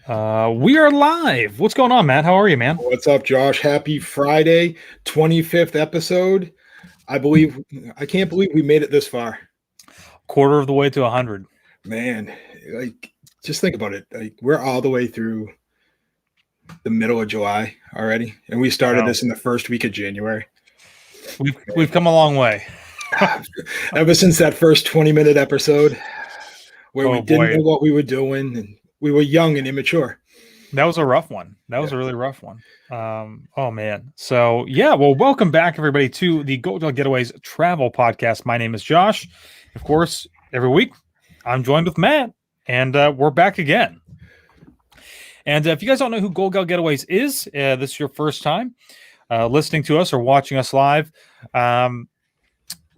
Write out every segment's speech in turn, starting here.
We are live. What's going on, Matt? How are you, man? What's up, Josh? Happy Friday, 25th episode. I can't believe we made it this far. Quarter of the way to 100. Man, just think about it. We're all the way through the middle of July already, and we started this in the first week of January. We've come a long way. Ever since that first 20-minute episode where we didn't know what we were doing, and we were young and immature. That was a rough one. That was a really rough one. Oh, man. So, yeah, well, welcome back, everybody, to the Goldgell Getaways travel podcast. My name is Josh. Of course, every week, I'm joined with Matt, and we're back again. And if you guys don't know who Goldgell Getaways is, this is your first time listening to us or watching us live.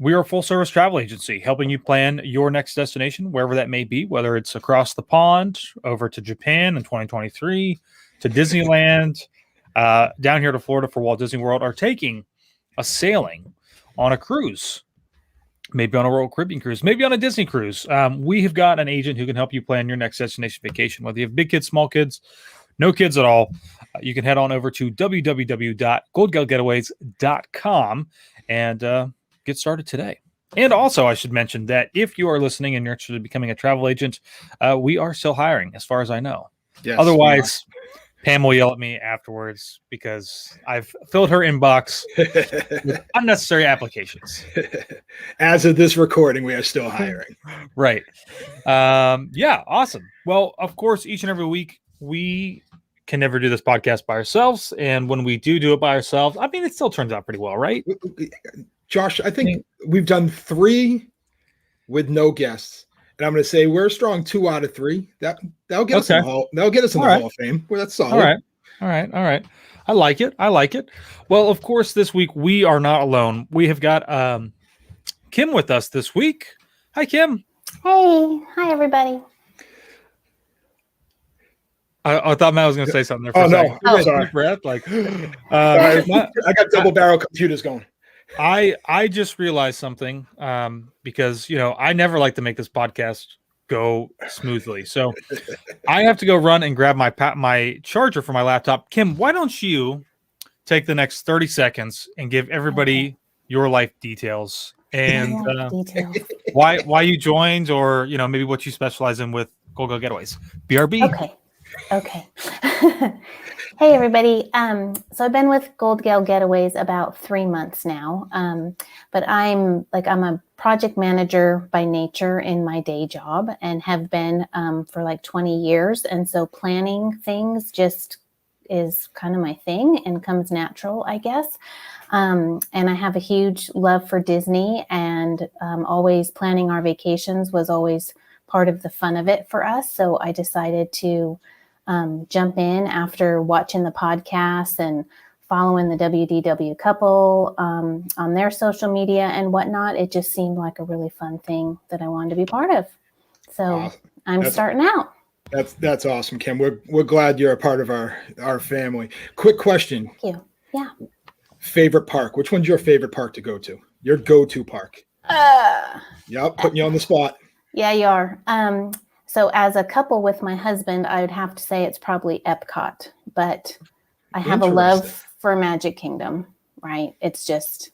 We are a full-service travel agency helping you plan your next destination, wherever that may be, whether it's across the pond, over to Japan in 2023, to Disneyland, down here to Florida for Walt Disney World, or taking a sailing on a cruise, maybe on a Royal Caribbean cruise, maybe on a Disney cruise. We have got an agent who can help you plan your next destination vacation, whether you have big kids, small kids, no kids at all. You can head on over to www.goldgellgetaways.com and get started today. And also, I should mention that if you are listening and you're interested in becoming a travel agent, we are still hiring, as far as I know. Yes, otherwise, Pam will yell at me afterwards because I've filled her inbox with unnecessary applications. As of this recording, we are still hiring. Right. Yeah, awesome. Well, of course, each and every week, we can never do this podcast by ourselves. And when we do it by ourselves, I mean, it still turns out pretty well, right? Josh, I think we've done 3 with no guests, and I'm going to say we're a strong 2 out of 3. That'll get us in the Hall. That'll get us in the Hall of Fame. Well, that's solid. All right. I like it. Well, of course, this week we are not alone. We have got Kim with us this week. Hi, Kim. Hey, hi everybody. I thought Matt was going to say something there. For a second. No, sorry. Breath, I got double barrel computers going. I just realized something because, I never like to make this podcast go smoothly. So I have to go run and grab my charger for my laptop. Kim, why don't you take the next 30 seconds and give everybody your life details and why you joined, or, maybe what you specialize in with Goldgell Getaways. BRB. Okay. Hey everybody. So I've been with Goldgell Getaways about 3 months now. But I'm a project manager by nature in my day job and have been for 20 years. And so planning things just is kind of my thing and comes natural, I guess. And I have a huge love for Disney, and always planning our vacations was always part of the fun of it for us. So I decided to jump in after watching the podcast and following the WDW couple on their social media and whatnot. It just seemed like a really fun thing that I wanted to be part of. So awesome. I'm starting out. That's awesome, Kim. We're glad you're a part of our family. Quick question. Thank you. Yeah. Favorite park? Which one's your favorite park to go to? Your go-to park? Yep, putting you on the spot. Yeah, you are. So as a couple with my husband, I would have to say it's probably Epcot, but I have a love for Magic Kingdom, right? It's just,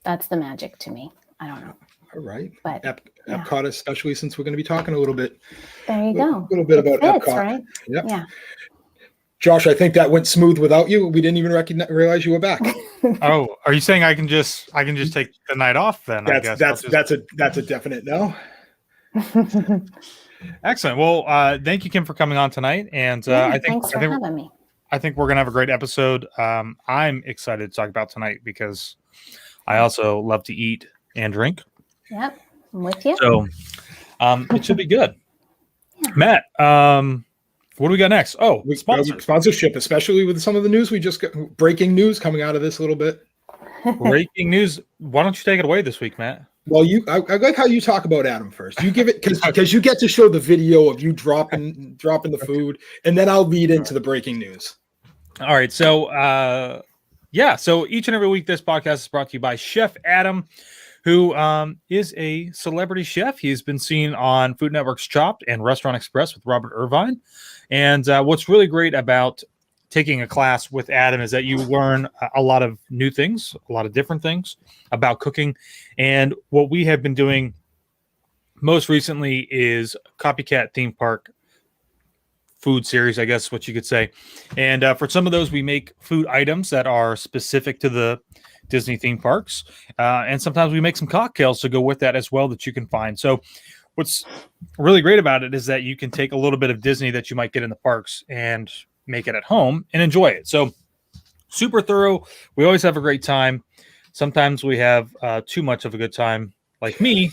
that's the magic to me. I don't know. All right. But Epcot, especially since we're going to be talking a little bit. There you go. A little bit about Epcot. Right? Yep. Yeah. Josh, I think that went smooth without you. We didn't even realize you were back. Oh, are you saying I can just take the night off then? That's a definite no. Excellent. Well, thank you, Kim, for coming on tonight. And thanks for having me. I think we're going to have a great episode. I'm excited to talk about tonight because I also love to eat and drink. Yep, I'm with you. So it should be good. Yeah. Matt, what do we got next? Oh, sponsorship, especially with some of the news we just got. Breaking news coming out of this a little bit. Breaking news. Why don't you take it away this week, Matt? Well, I like how you talk about Adam first. You give it because you get to show the video of you dropping the food, and then I'll lead into the breaking news. All right. So, so each and every week, this podcast is brought to you by Chef Adam, who is a celebrity chef. He's been seen on Food Network's Chopped and Restaurant Express with Robert Irvine. And what's really great about taking a class with Adam is that you learn a lot of new things, a lot of different things about cooking. And what we have been doing most recently is Copycat Theme Park food series, I guess what you could say. And for some of those, we make food items that are specific to the Disney theme parks. And sometimes we make some cocktails to go with that as well that you can find. So what's really great about it is that you can take a little bit of Disney that you might get in the parks and make it at home and enjoy it. So super thorough. We always have a great time. Sometimes we have too much of a good time, like me,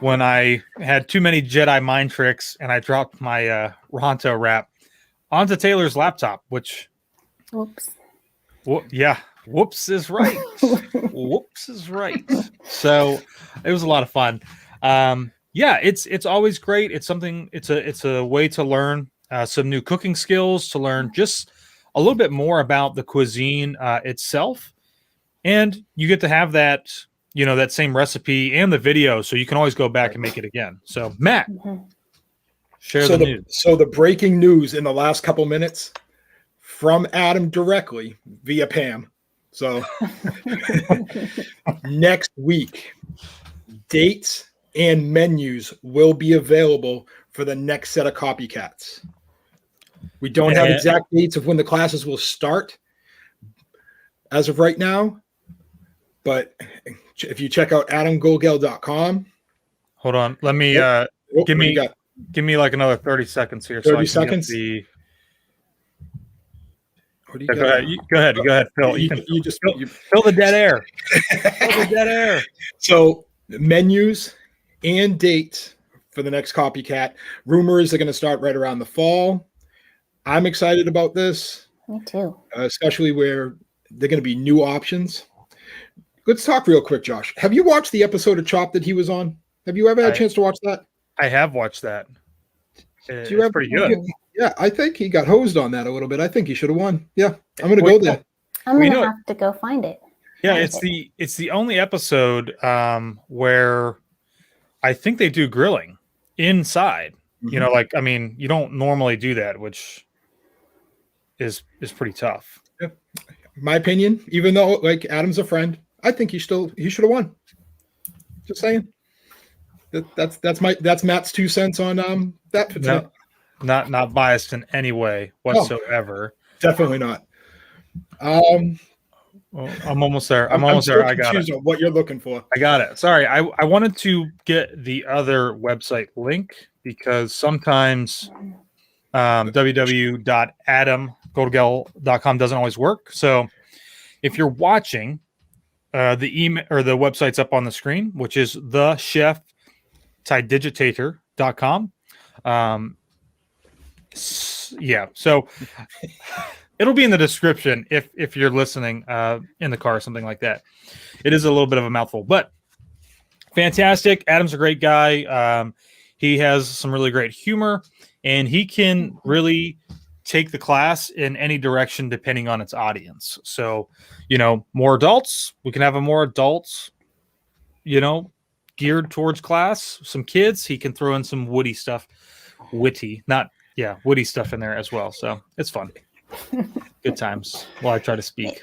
when I had too many Jedi mind tricks and I dropped my Ronto wrap onto Taylor's laptop, which... Whoops. Yeah. Whoops is right. Whoops is right. So it was a lot of fun. Yeah, it's always great. It's something, it's a way to learn some new cooking skills, to learn just a little bit more about the cuisine itself. And you get to have that, that same recipe and the video, so you can always go back and make it again. So Matt, share the news. So the breaking news in the last couple minutes from Adam directly via Pam. So next week, dates and menus will be available for the next set of copycats. We don't have exact dates of when the classes will start as of right now, but if you check out adamgoldgell.com. Hold on. Let me give me like another 30 seconds here. 30 seconds. Go ahead, Phil. You just fill the dead air. Fill the dead air. So menus and dates for the next copycat. Rumors they're going to start right around the fall. I'm excited about this. Me too. Especially where they're going to be new options. Let's talk real quick, Josh. Have you watched the episode of Chopped that he was on? Have you ever had a chance to watch that? I have watched that. It's pretty good. Yeah, I think he got hosed on that a little bit. I think he should have won. Yeah, I'm going to go there. I'm going to have to go find it. Yeah, it's the only episode where I think they do grilling inside. Mm-hmm. You don't normally do that, which is pretty tough. Yeah. My opinion, even though Adam's a friend, I think he should have won. Just saying. That's Matt's 2 cents on that. No, not biased in any way whatsoever. No, definitely not. I'm almost there. I'm almost there. I got it. What you're looking for. I got it. Sorry, I wanted to get the other website link because sometimes www.adamgoldgell.com doesn't always work. So if you're watching, the email or the website's up on the screen, which is thecheftigitator.com. Yeah, so it'll be in the description if you're listening in the car or something like that. It is a little bit of a mouthful, but fantastic. Adam's a great guy. He has some really great humor, and he can really take the class in any direction depending on its audience. So, more adults, we can have a more adults, geared towards class. Some kids, he can throw in some witty stuff in there as well. So it's fun. Good times while I try to speak.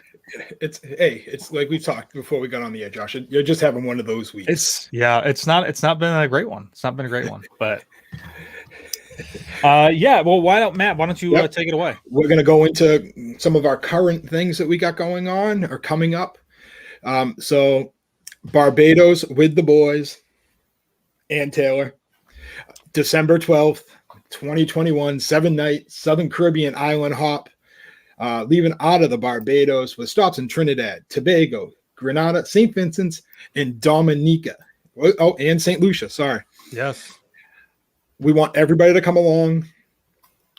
It's like we've talked before we got on the air, Josh. You're just having one of those weeks. It's not been a great one. It's not been a great one, but well, why don't you take it away? We're going to go into some of our current things that we got going on or coming up. So Barbados with the boys and Taylor, December 12th, 2021, 7-night Southern Caribbean island hop, leaving out of the Barbados with stops in Trinidad, Tobago, Grenada, St. Vincent's, and Dominica. Oh, and St. Lucia. Sorry. Yes. We want everybody to come along.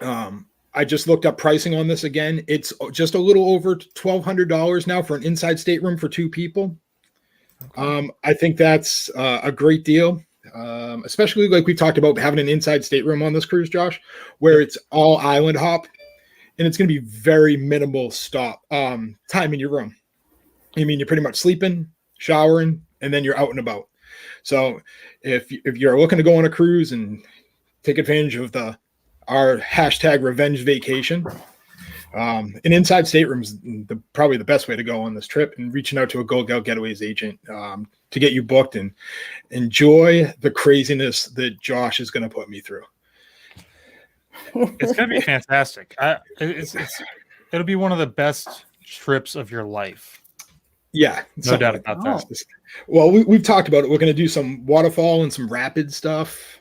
I just looked up pricing on this again. It's just a little over $1,200 now for an inside stateroom for 2 people. Okay. I think that's a great deal, especially like we talked about having an inside stateroom on this cruise, Josh, where it's all island hop, and it's going to be very minimal stop time in your room. You're pretty much sleeping, showering, and then you're out and about. So if you're looking to go on a cruise and take advantage of our hashtag revenge vacation, an inside stateroom is probably the best way to go on this trip, and reaching out to a Goldgell Getaways agent to get you booked and enjoy the craziness that Josh is going to put me through. It's going to be fantastic. It'll be one of the best trips of your life. Yeah, no doubt about that. Well, we've talked about it. We're going to do some waterfall and some rapid stuff.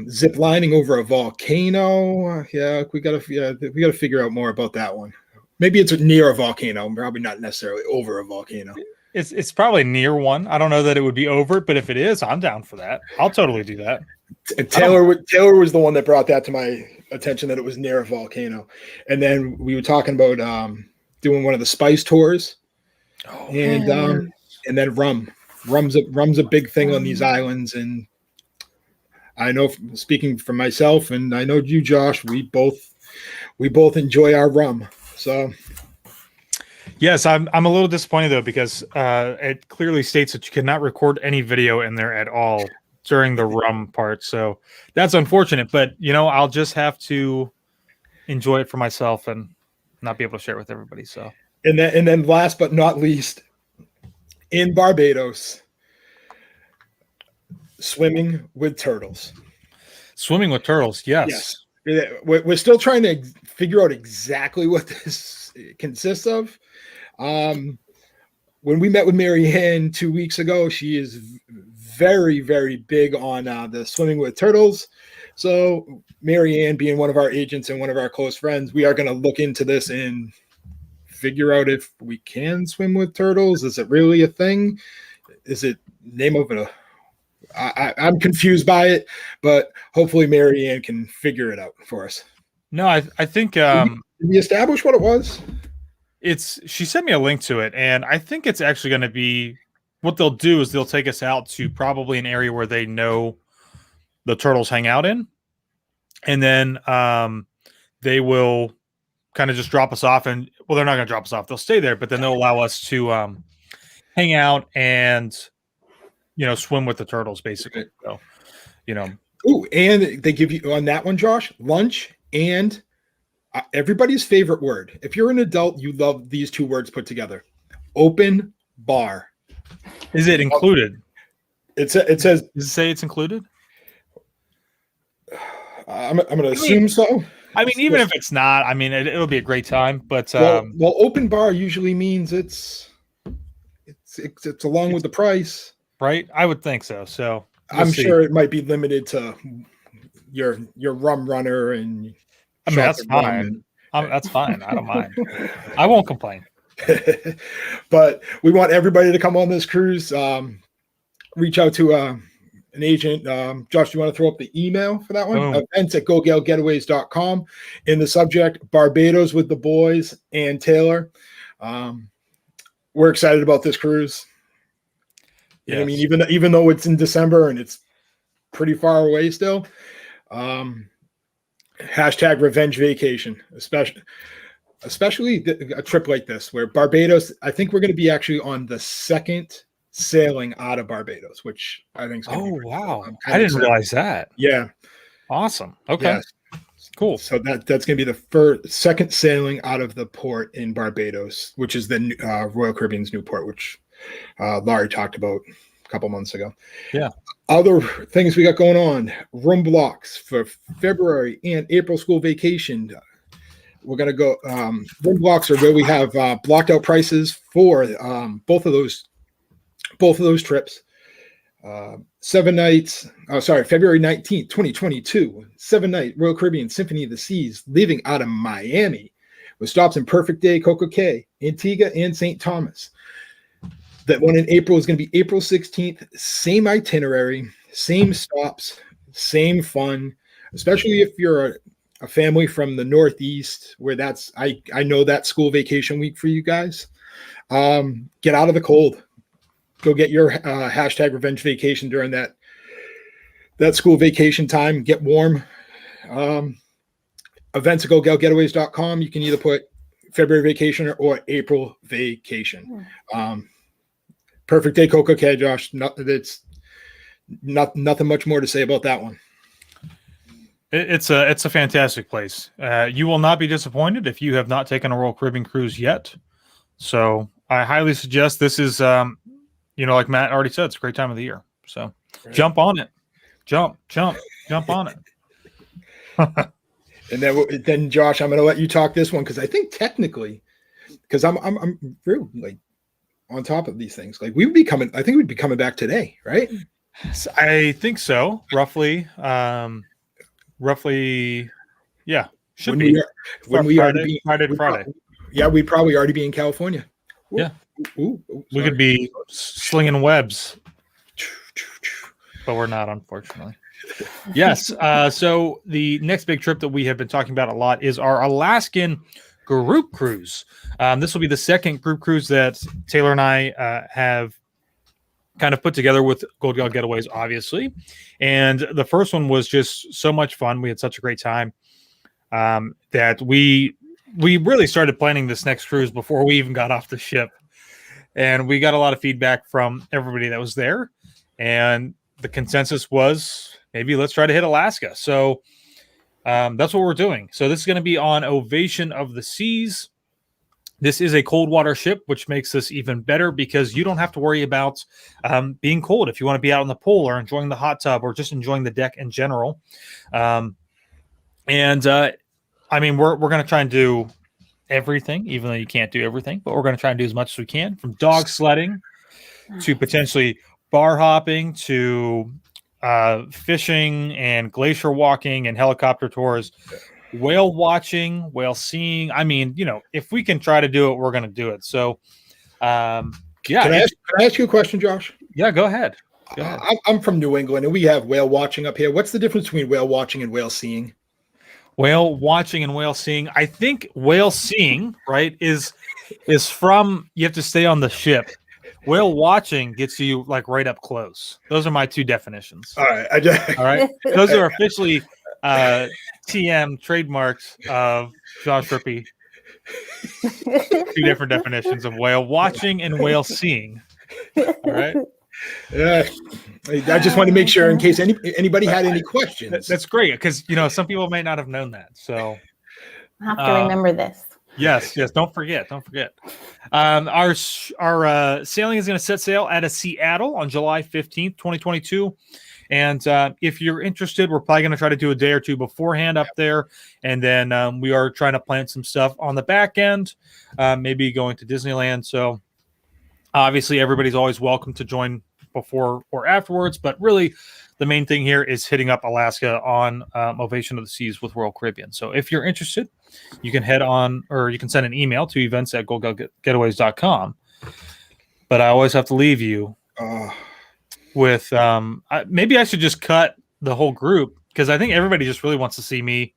Zip lining over a volcano. We got to figure out more about that one. Maybe it's near a volcano, probably not necessarily over a volcano. It's probably near one. I don't know that it would be over, but if it is, I'm down for that. I'll totally do that. Taylor was the one that brought that to my attention, that it was near a volcano. And then we were talking about doing one of the spice tours. And then rum's a big thing on these islands. And I know, speaking for myself, and I know you, Josh, we both enjoy our rum. So yes, I'm a little disappointed though, because it clearly states that you cannot record any video in there at all during the rum part. So that's unfortunate, but I'll just have to enjoy it for myself and not be able to share it with everybody. So and then last but not least, in Barbados, swimming with turtles. Swimming with turtles, yes. We're still trying to figure out exactly what this consists of. When we met with Mary Ann 2 weeks ago, she is very, very big on the swimming with turtles. So Mary Ann, being one of our agents and one of our close friends, we are going to look into this and figure out if we can swim with turtles. Is it really a thing? Is it name of it? I'm confused by it, but hopefully Mary Ann can figure it out for us. No, I think did we establish what it was? She sent me a link to it, and I think it's actually going to be, what they'll do is they'll take us out to probably an area where they know the turtles hang out in, and then they will kind of just drop us off. And they're not going to drop us off; they'll stay there, but then they'll allow us to hang out and swim with the turtles, basically. So, Ooh, and they give you on that one, Josh, lunch and everybody's favorite word. If you're an adult, you love these two words put together: open bar. Is it included? It says. Does it say it's included? I'm going to assume so. I mean, even if it's not, I mean, it'll be a great time. But well, open bar usually means it's along with the price, right? I would think so. So I'm sure it might be limited to your rum runner and. I mean, that's fine. That's fine. I don't mind. I won't complain. But we want everybody to come on this cruise. Reach out to an agent. Josh, do you want to throw up the email for that one? events@goldgellgetaways.com. In the subject, Barbados with the boys and Taylor. We're excited about this cruise. Yes. I mean, even though it's in December and it's pretty far away still, hashtag revenge vacation, especially a trip like this where Barbados, I think we're going to be actually on the second sailing out of Barbados, which I think is going to be wow. Cool. I didn't realize that. Yeah. Awesome. Okay. Yes. Cool. So that's going to be the second sailing out of the port in Barbados, which is the Royal Caribbean's new port, which Laurie talked about a couple months ago. Yeah. Other things we got going on: room blocks for February and April school vacation. We're going to go. Room blocks are where we have blocked out prices for both of those trips. 7 nights. Oh, sorry, February 19th, 2022. 7-night Royal Caribbean Symphony of the Seas, leaving out of Miami, with stops in Perfect Day, Coco Cay, Antigua, and St. Thomas. That one in April is going to be April 16th. Same itinerary, same stops, same fun, especially if you're a family from the Northeast, where I know that school vacation week for you guys. Get out of the cold. Go get your hashtag revenge vacation during that school vacation time. Get warm. Events@goldgellgetaways.com. You can either put February vacation or April vacation. Perfect day Coca Cola, Josh. Nothing much more to say about that one. It's a fantastic place. You will not be disappointed if you have not taken a Royal Caribbean cruise yet. So I highly suggest this is, like Matt already said, it's a great time of the year. So jump on it, jump on it. And then Josh, I'm going to let you talk this one because I think technically, because I'm really like on top of these things. Like we'd be coming back today, right? I think so. Roughly, yeah. Should be. Friday. Yeah, we'd probably already be in California. Ooh. Yeah. We could be slinging webs, but we're not, unfortunately. Yes. So the next big trip that we have been talking about a lot is our Alaskan group cruise. This will be the second group cruise that Taylor and I have kind of put together with Goldgell Getaways, obviously. And the first one was just so much fun. We had such a great time that we really started planning this next cruise before we even got off the ship. And we got a lot of feedback from everybody that was there. And the consensus was maybe let's try to hit Alaska. So that's what we're doing. So this is going to be on Ovation of the Seas. This is a cold water ship, which makes this even better because you don't have to worry about being cold if you want to be out in the pool or enjoying the hot tub or just enjoying the deck in general. I mean, we're going to try and do everything, even though you can't do everything, but we're going to try and do as much as we can, from dog sledding to potentially bar hopping to fishing and glacier walking and helicopter tours. Whale watching, whale seeing. I mean, if we can try to do it, we're going to do it. So, yeah. Can I ask you a question, Josh? Yeah, go ahead. I'm from New England, and we have whale watching up here. What's the difference between whale watching and whale seeing? Whale watching and whale seeing. I think whale seeing, right, is from you have to stay on the ship. Whale watching gets you like right up close. Those are my two definitions. All right. All right. Those are officially TM trademarks of Josh Rippey. Two different definitions of whale watching and whale seeing. All right. Yeah, I just want to make sure in case anybody had any questions. That's great because some people might not have known that. So I have to remember this. Yes. Don't forget. Our sailing is going to set sail out of Seattle on July 15th, 2022. And if you're interested, we're probably going to try to do a day or two beforehand up there. And then we are trying to plan some stuff on the back end, maybe going to Disneyland. So obviously everybody's always welcome to join before or afterwards. But really the main thing here is hitting up Alaska on Ovation of the Seas with Royal Caribbean. So if you're interested, you can head on or you can send an email to events@goldgellgetaways.com. But I always have to leave you with maybe I should just cut the whole group because I think everybody just really wants to see me,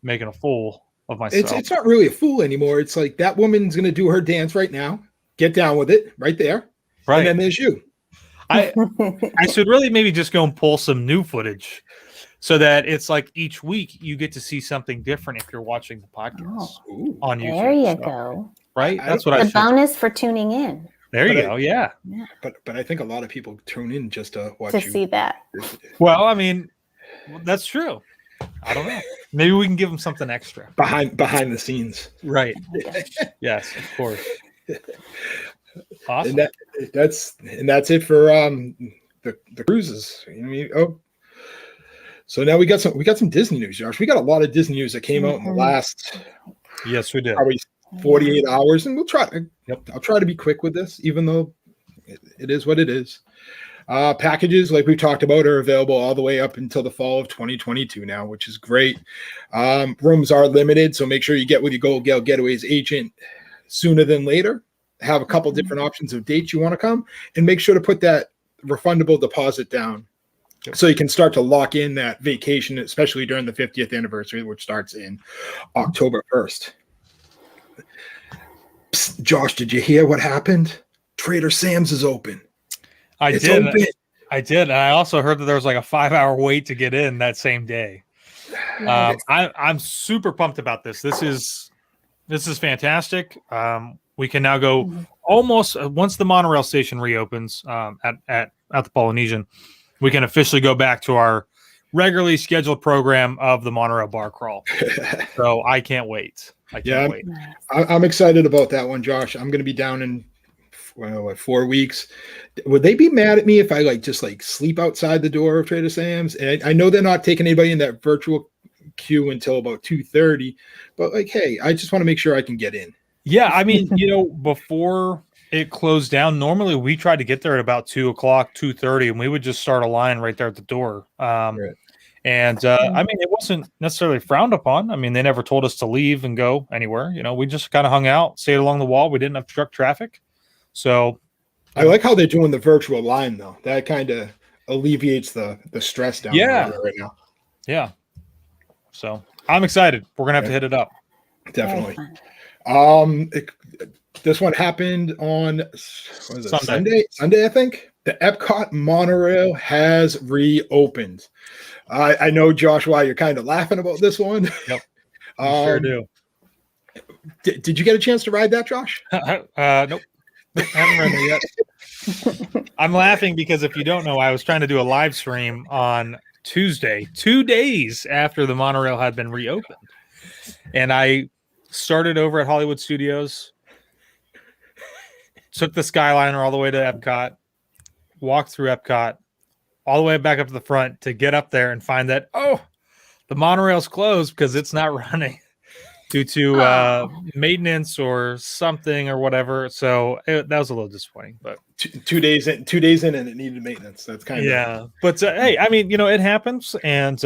making a fool of myself. It's not really a fool anymore. It's like that woman's going to do her dance right now. Get down with it right there. Right. And then there's you. I should really maybe just go and pull some new footage so that it's like each week you get to see something different if you're watching the podcast on YouTube. There you go. Right? That's what I should. The bonus for tuning in. There you go. Yeah. But I think a lot of people tune in just to watch to see that. Well, I mean, that's true. I don't know. Maybe we can give them something extra behind the scenes. Right. Yes, of course. Awesome. And that's it for the cruises. So now we got some Disney news, Josh. We got a lot of Disney news that came out in the last. Yes, we did. Probably 48 hours, and I'll try to be quick with this, even though it is what it is. Packages, like we talked about, are available all the way up until the fall of 2022 now, which is great. Rooms are limited, so make sure you get with your Goldgell Getaways agent sooner than later. Have a couple different options of dates you want to come, and make sure to put that refundable deposit down so you can start to lock in that vacation, especially during the 50th anniversary, which starts in October 1st. Psst, Josh, did you hear what happened? Trader Sam's is open. I did. And I also heard that there was like a 5-hour wait to get in that same day. I'm super pumped about this. This is fantastic. We can now go almost once the monorail station reopens at the Polynesian, we can officially go back to our regularly scheduled program of the monorail bar crawl. So I can't wait. I can't wait. I'm excited about that one, Josh. I'm going to be down in 4 weeks. Would they be mad at me if I just sleep outside the door of Trader Sam's? And I know they're not taking anybody in that virtual queue until about 2:30, but hey, I just want to make sure I can get in. Yeah, I mean, before it closed down, normally we tried to get there at about 2:00, 2:30, and we would just start a line right there at the door. Right. And I mean, it wasn't necessarily frowned upon. I mean, they never told us to leave and go anywhere. We just kind of hung out, stayed along the wall. We didn't have truck traffic. So I like how they're doing the virtual line, though. That kind of alleviates the stress down there right now. Yeah. So I'm excited. We're going to have to hit it up. Definitely. This one happened on Sunday, I think. The Epcot monorail has reopened. I know, Josh, why you're kind of laughing about this one. Yep. I sure do. Did you get a chance to ride that, Josh? Nope. I haven't run it yet. I'm laughing because if you don't know, I was trying to do a live stream on Tuesday, 2 days after the monorail had been reopened. And I started over at Hollywood Studios, took the Skyliner all the way to Epcot, walked through Epcot, all the way back up to the front to get up there and find that, the monorail's closed because it's not running due to maintenance or something or whatever. So that was a little disappointing. But 2 days in, and it needed maintenance. That's kind of But hey, I mean, it happens, and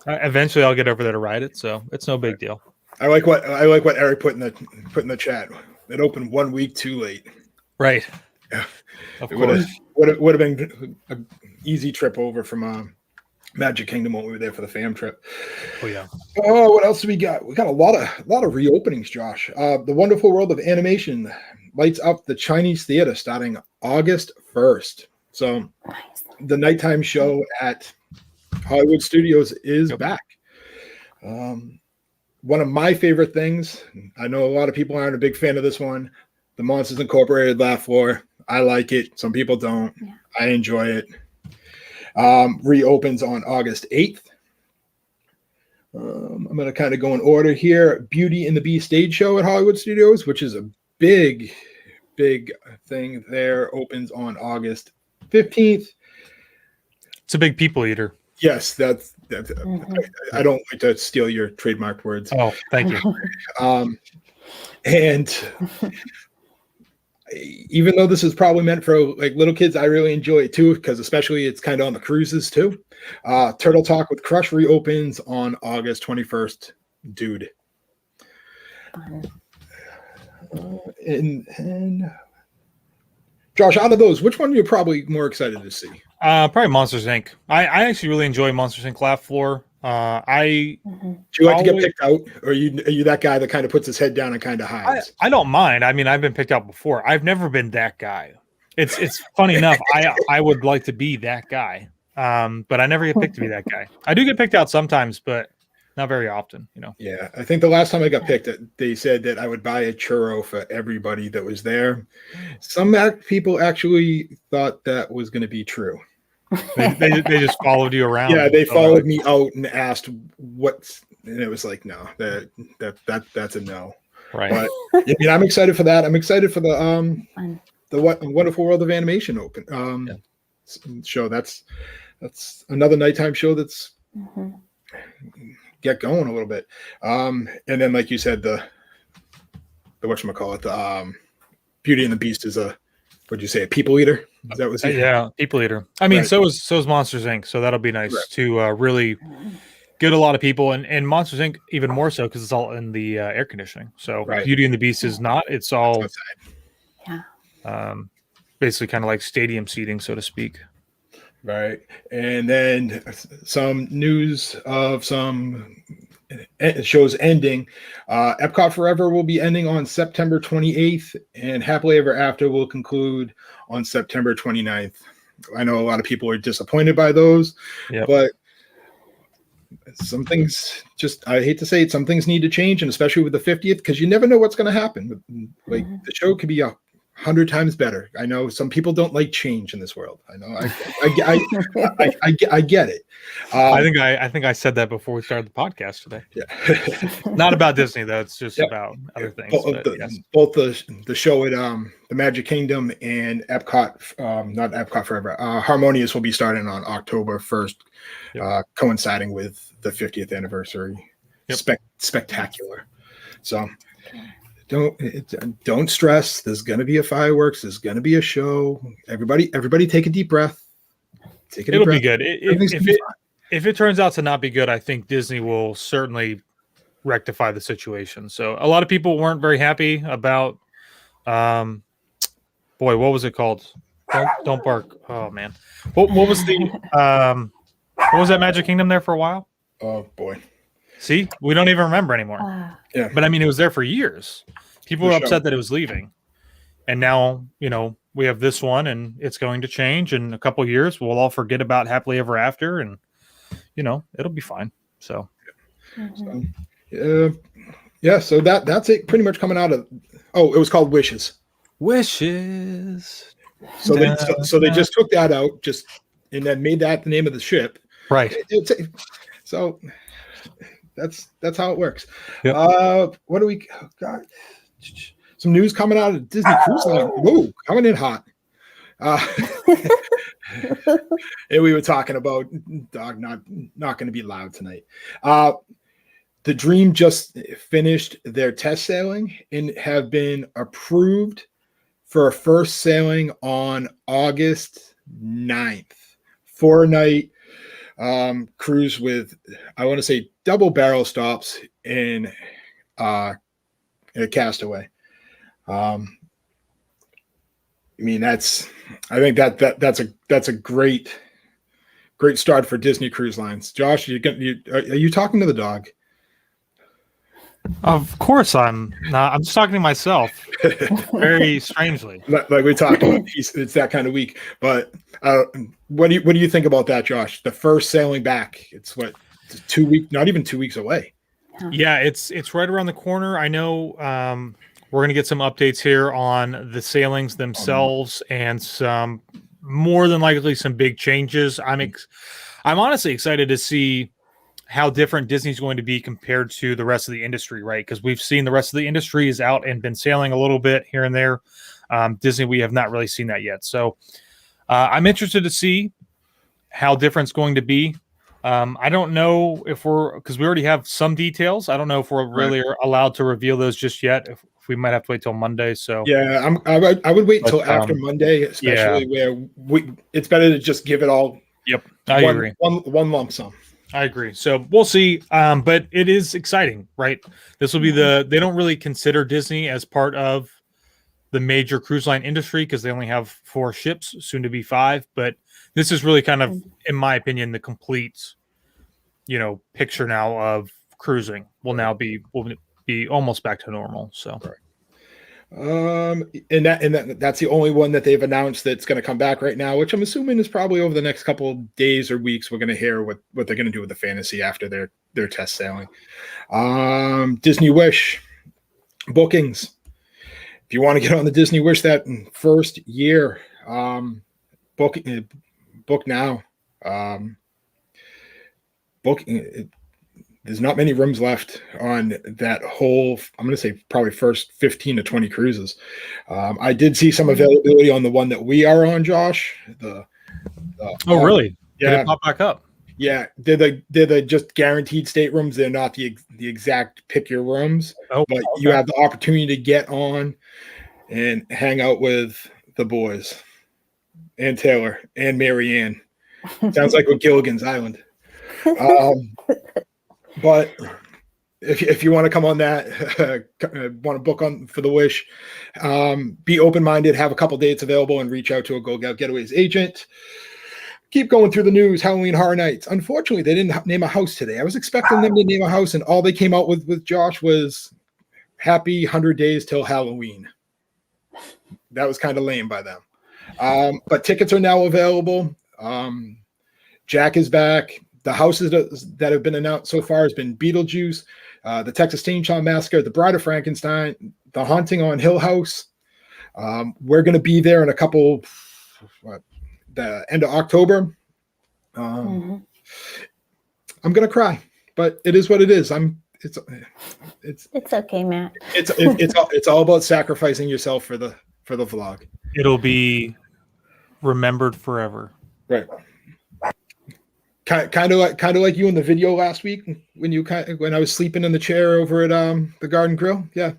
eventually I'll get over there to ride it. So it's no big deal. I like what Eric put in the chat. It opened 1 week too late. Right. Yeah. Of course. Would have been an easy trip over from Magic Kingdom when we were there for the fam trip. Oh yeah. Oh, what else do we got? We got a lot of reopenings, Josh. The Wonderful World of Animation lights up the Chinese theater starting August 1st. So the nighttime show at Hollywood Studios is back. One of my favorite things, I know a lot of people aren't a big fan of this one, the Monsters Incorporated laugh floor. I like it. Some people don't. Yeah. I enjoy it. Reopens on August 8th. I'm going to kind of go in order here. Beauty and the Beast stage show at Hollywood Studios, which is a big thing there, opens on August 15th. It's a big people eater. Yes, that's I don't like to steal your trademarked words. Oh, thank you. And even though this is probably meant for little kids, I really enjoy it too, because especially it's kind of on the cruises too. Turtle Talk with Crush reopens on August 21st. Dude. And Josh, out of those, which one are you probably more excited to see? Probably Monsters Inc. I actually really enjoy Monsters Inc. Laugh Floor. Do you like to get picked out, or are you that guy that kind of puts his head down and kind of hides? I don't mind. I mean, I've been picked out before. I've never been that guy. It's funny enough. I would like to be that guy, but I never get picked to be that guy. I do get picked out sometimes, but not very often. Yeah, I think the last time I got picked, they said that I would buy a churro for everybody that was there. Some people actually thought that was going to be true. They just followed you around. Yeah, they followed me out and asked and it was like, no, that's a no. Right. But I mean, I'm excited for that. I'm excited for the Wonderful World of Animation show. That's another nighttime show that's get going a little bit. And then, like you said, the whatchamacallit, the Beauty and the Beast is a people eater? Is that what yeah, people eater. I mean, right. so is Monsters Inc. So that'll be nice to really get a lot of people, and Monsters Inc. even more so because it's all in the air conditioning. So Beauty and the Beast is not. It's all basically kind of like stadium seating, so to speak. Right. And then some news of some shows ending. Epcot Forever will be ending on September 28th, and Happily Ever After will conclude on September 29th. I know a lot of people are disappointed by those, but some things just, I hate to say it, some things need to change, and especially with the 50th, because you never know what's going to happen. Like the show could be 100 times better. I know some people don't like change in this world. I know. I get it. I think I said that before we started the podcast today. Yeah. Not about Disney though. It's just about other things. Both the show at the Magic Kingdom and Epcot, not Epcot Forever, Harmonious will be starting on October 1st, coinciding with the 50th anniversary. Spectacular. So don't stress. There's going to be a fireworks. There's going to be a show. Everybody take a deep breath. It'll be good. If it turns out to not be good, I think Disney will certainly rectify the situation. So a lot of people weren't very happy about, what was it called? Don't bark. Oh man. What was that Magic Kingdom there for a while? Oh boy. See, we don't even remember anymore. Yeah. But I mean, it was there for years. People were upset that it was leaving. And now, we have this one and it's going to change in a couple of years. We'll all forget about Happily Ever After and, it'll be fine. So, so that's it pretty much coming out of, it was called Wishes. Wishes. So they just took that out and then made that the name of the ship. Right. So that's how it works. Yep. What do we got? Some news coming out of Disney Cruise Line. Whoa, coming in hot. And we were talking about dog not going to be loud tonight. The Dream just finished their test sailing and have been approved for a first sailing on August 9th. 4-night cruise with, I want to say, double barrel stops in a Castaway. I think that's a great start for Disney Cruise Lines. Josh, are you talking to the dog? Of course I'm not. I'm just talking to myself. Very strangely. Like we talked about, it's that kind of week. But what do you think about that, Josh? The first sailing back. It's 2 weeks, not even 2 weeks away. Yeah, it's right around the corner. I know we're going to get some updates here on the sailings themselves and some more than likely some big changes. I'm honestly excited to see how different Disney's going to be compared to the rest of the industry, right? Because we've seen the rest of the industry is out and been sailing a little bit here and there. Disney, we have not really seen that yet. So I'm interested to see how different it's going to be. I don't know if because we already have some details. I don't know if we're really allowed to reveal those just yet. If we might have to wait till Monday. So yeah, I would wait until after Monday, especially where it's better to just give it all. Yep, I agree. One lump sum. I agree. So we'll see. But it is exciting, right? This will be they don't really consider Disney as part of the major cruise line industry because they only have 4 ships, soon to be 5. But this is really kind of, in my opinion, the complete, picture now of cruising will be almost back to normal. So, and that's the only one that they've announced that's going to come back right now, which I'm assuming is probably over the next couple of days or weeks. We're going to hear what they're going to do with the Fantasy after their test sailing. Disney Wish bookings. If you want to get on the Disney Wish that first year, book now. There's not many rooms left on that whole, I'm going to say probably first 15 to 20 cruises. I did see some availability on the one that we are on, Josh. Really? Yeah. Did it pop back up? Yeah. They're the just guaranteed staterooms. They're not the exact pick your rooms, but you have the opportunity to get on and hang out with the boys and Taylor and Marianne. Sounds like with Gilligan's Island. But if you want to come on that, want to book on for the Wish, be open-minded, have a couple dates available, and reach out to a Goldgell Getaways agent. Keep going through the news. Halloween Horror Nights. Unfortunately, they didn't name a house today. I was expecting them to name a house, and all they came out with Josh was happy 100 days till Halloween. That was kind of lame by them. But tickets are now available. Jack is back. The houses that have been announced so far has been Beetlejuice, the Texas Chainsaw Massacre, The Bride of Frankenstein, The Haunting on Hill House. We're going to be there in the end of October. I'm going to cry, but it is what it is. It's okay, Matt. It's all about sacrificing yourself for the vlog. It'll be remembered forever. Right. Kind of like you in the video last week when I was sleeping in the chair over at the Garden Grill. Yeah.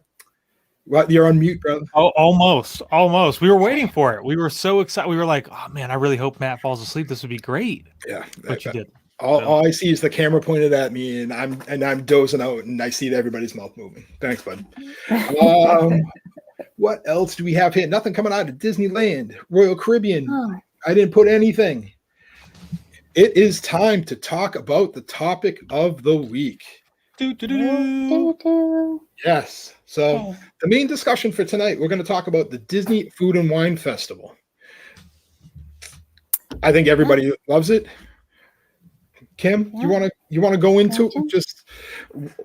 Well, you're on mute, brother. Oh, almost. We were waiting for it. We were so excited. We were like, "Oh man, I really hope Matt falls asleep. This would be great." Yeah, but you did. All I see is the camera pointed at me, and I'm dozing out, and I see everybody's mouth moving. Thanks, bud. What else do we have here? Nothing coming out of Disneyland, Royal Caribbean. Oh. I didn't put anything. It is time to talk about the topic of the week. Yes. So the main discussion for tonight, we're going to talk about the Disney Food and Wine Festival. I think everybody loves it. Kim, you want to go into just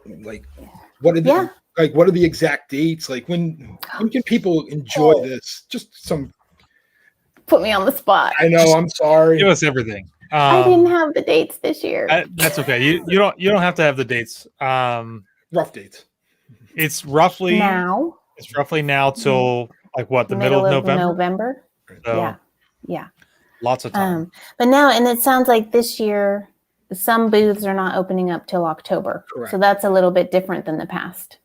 like what are the exact dates? Like when can people enjoy this? Just some. Put me on the spot. I know. I'm sorry. Give us everything. I didn't have the dates this year. That's okay. You don't have to have the dates. Rough dates. It's roughly now. It's roughly now till like what, the middle of November. So, yeah. Lots of time. But now, and it sounds like this year some booths are not opening up till October. Correct. So that's a little bit different than the past.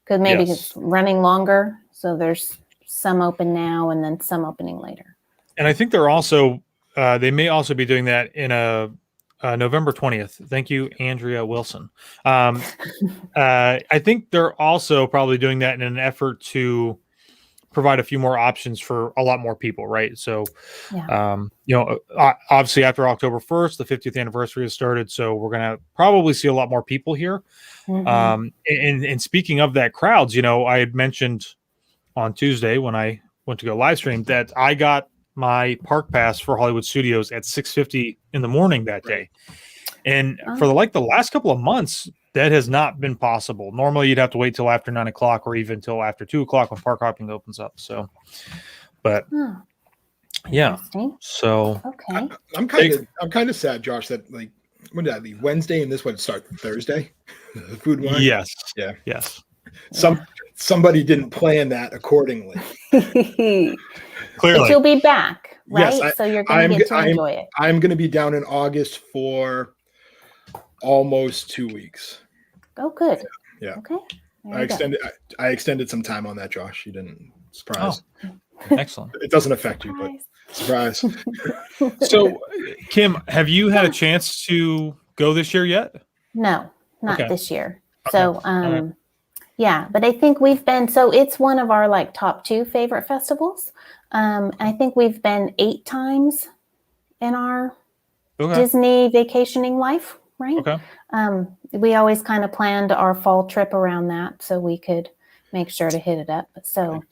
Because maybe it's running longer. So there's some open now and then some opening later. And I think they're also they may also be doing that in a November 20th. Thank you, Andrea Wilson. I think they're also probably doing that in an effort to provide a few more options for a lot more people, right? So, obviously after October 1st, the 50th anniversary has started. So we're going to probably see a lot more people here. And speaking of that crowds, I had mentioned on Tuesday when I went to go live stream that I got my park pass for Hollywood Studios at 6:50 in the morning that day. And for the last couple of months, that has not been possible. Normally you'd have to wait till after 9 o'clock or even till after 2 o'clock when park hopping opens up. So, but yeah, so okay. I'm kind of sad, Josh, that like, when did I leave? Wednesday, and this would start Thursday. Food and wine. Yes. Yeah. Yes. Somebody didn't plan that accordingly. Clearly. But you'll be back, right? Yes, so you're going to get to enjoy it. I'm going to be down in August for almost 2 weeks. Oh, good. Yeah. Okay. I extended some time on that, Josh. You didn't. Surprise. Oh, excellent. It doesn't affect you, but surprise. So, Kim, have you had a chance to go this year yet? No, not this year. Okay. So, yeah, but I think we've been, so it's one of our like top 2 favorite festivals. I think we've been 8 times in our Disney vacationing life, right? Okay. We always kind of planned our fall trip around that so we could make sure to hit it up. So,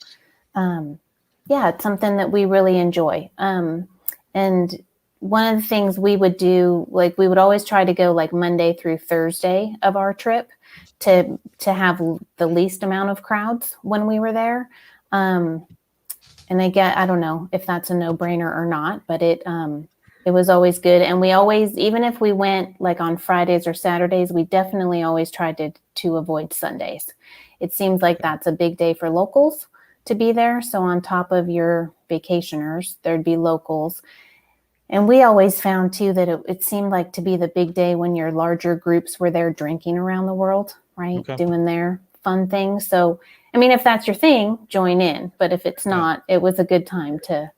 it's something that we really enjoy. And one of the things we would do, like we would always try to go like Monday through Thursday of our trip to have the least amount of crowds when we were there. And I don't know if that's a no-brainer or not, but it was always good. And we always, even if we went like on Fridays or Saturdays, we definitely always tried to avoid Sundays. It seems like that's a big day for locals to be there. So on top of your vacationers, there'd be locals. And we always found too that it seemed like to be the big day when your larger groups were there drinking around the world, right? Okay. Doing their fun things. So, I mean, if that's your thing, join in. But if it's not, it was a good time to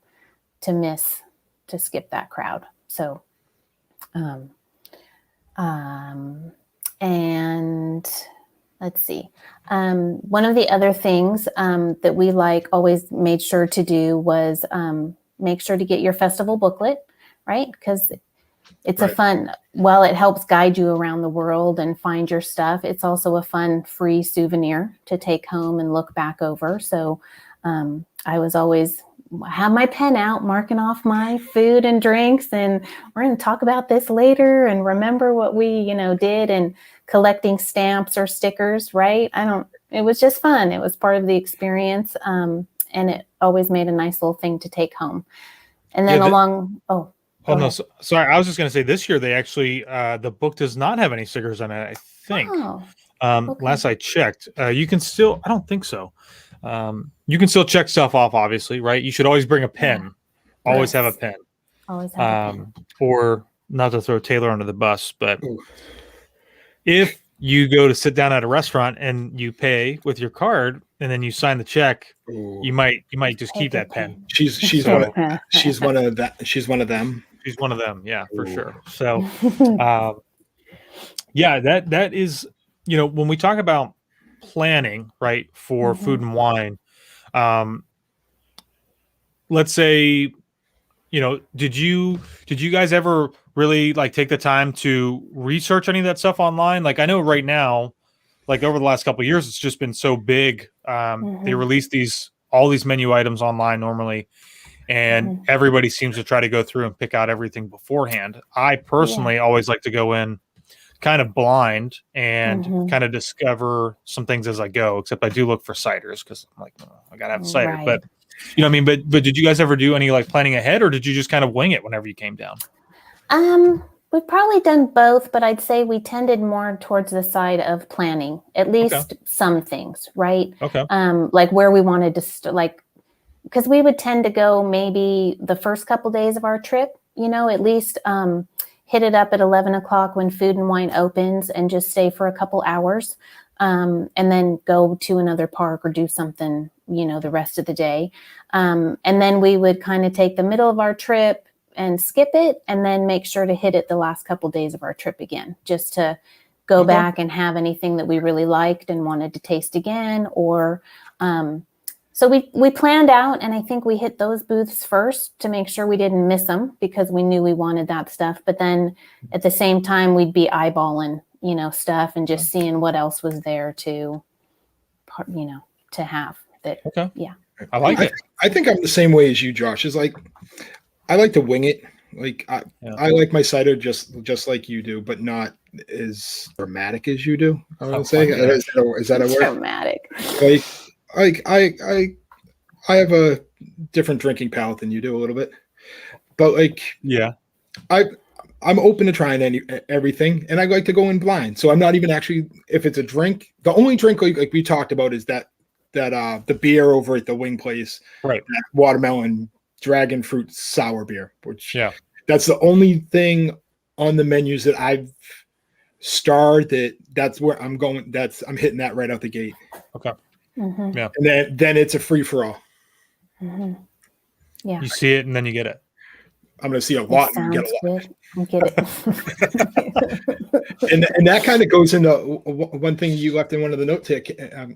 skip that crowd. So, and let's see. One of the other things that we always made sure to do was make sure to get your festival booklet, right? Because it's a fun, while it helps guide you around the world and find your stuff, it's also a fun free souvenir to take home and look back over. So I was always have my pen out, marking off my food and drinks, and we're going to talk about this later and remember what we, did, and collecting stamps or stickers, right? It was just fun. It was part of the experience. And it always made a nice little thing to take home. And then no, sorry. I was just going to say this year they actually, the book does not have any stickers on it, I think. Oh, okay. Last I checked, you can still, I don't think so. You can still check stuff off, obviously, right? You should always bring a pen. Yeah. Always have a pen. Always have a pen. Or not to throw Taylor under the bus, but if you go to sit down at a restaurant and you pay with your card and then you sign the check, you might just keep that pen. She's one of them. She's one of them. Yeah, for sure. So, that is, when we talk about planning, right, for food and wine, let's say, did you guys ever really take the time to research any of that stuff online? Like, I know right now, over the last couple of years, it's just been so big. They release all these menu items online normally, and everybody seems to try to go through and pick out everything beforehand. I personally always like to go in kind of blind and kind of discover some things as I go, except I do look for ciders because I'm like, I gotta have a cider. Right. But but did you guys ever do any planning ahead, or did you just kind of wing it whenever you came down? We've probably done both, but I'd say we tended more towards the side of planning, at least some things, right? Okay. Like where we wanted to because we would tend to go maybe the first couple days of our trip, at least hit it up at 11 o'clock when Food and Wine opens and just stay for a couple hours, and then go to another park or do something, the rest of the day. And then we would kind of take the middle of our trip and skip it, and then make sure to hit it the last couple days of our trip again, just to go back and have anything that we really liked and wanted to taste again. Or so we planned out, and I think we hit those booths first to make sure we didn't miss them because we knew we wanted that stuff. But then at the same time, we'd be eyeballing, stuff and just seeing what else was there to have that. Okay. Yeah. I like it. I think I'm the same way as you, Josh. Is I like to wing it. I like my cider just like you do, but not as dramatic as you do. I would say. Is that a word? Dramatic. I have a different drinking palate than you do a little bit, but I'm open to trying everything, and I like to go in blind. So I'm not even actually, if it's a drink, the only drink like we talked about is that the beer over at the wing place, right? That watermelon dragon fruit sour beer, which that's the only thing on the menus that I've starred that's where I'm going. I'm hitting that right out the gate. Okay. Yeah. And then it's a free for all. Yeah. You see it and then you get it. I'm going to see a lot and get a lot. Get it. and that kind of goes into one thing you left in one of the notes here.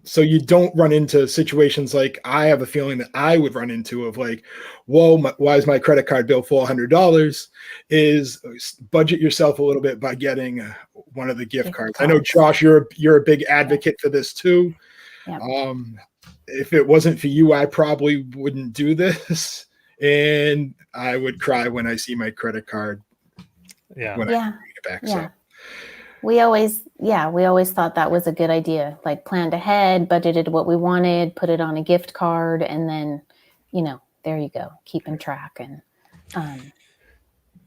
So you don't run into situations like I have a feeling that I would run into of whoa, why is my credit card bill $400? Is budget yourself a little bit by getting one of the gift cards. I know, Josh, you're a big advocate for this too. Yep. If it wasn't for you, I probably wouldn't do this. And I would cry when I see my credit card. I bring it back. Yeah. So. We always thought that was a good idea. Planned ahead, budgeted what we wanted, put it on a gift card, and then, there you go, keeping track. And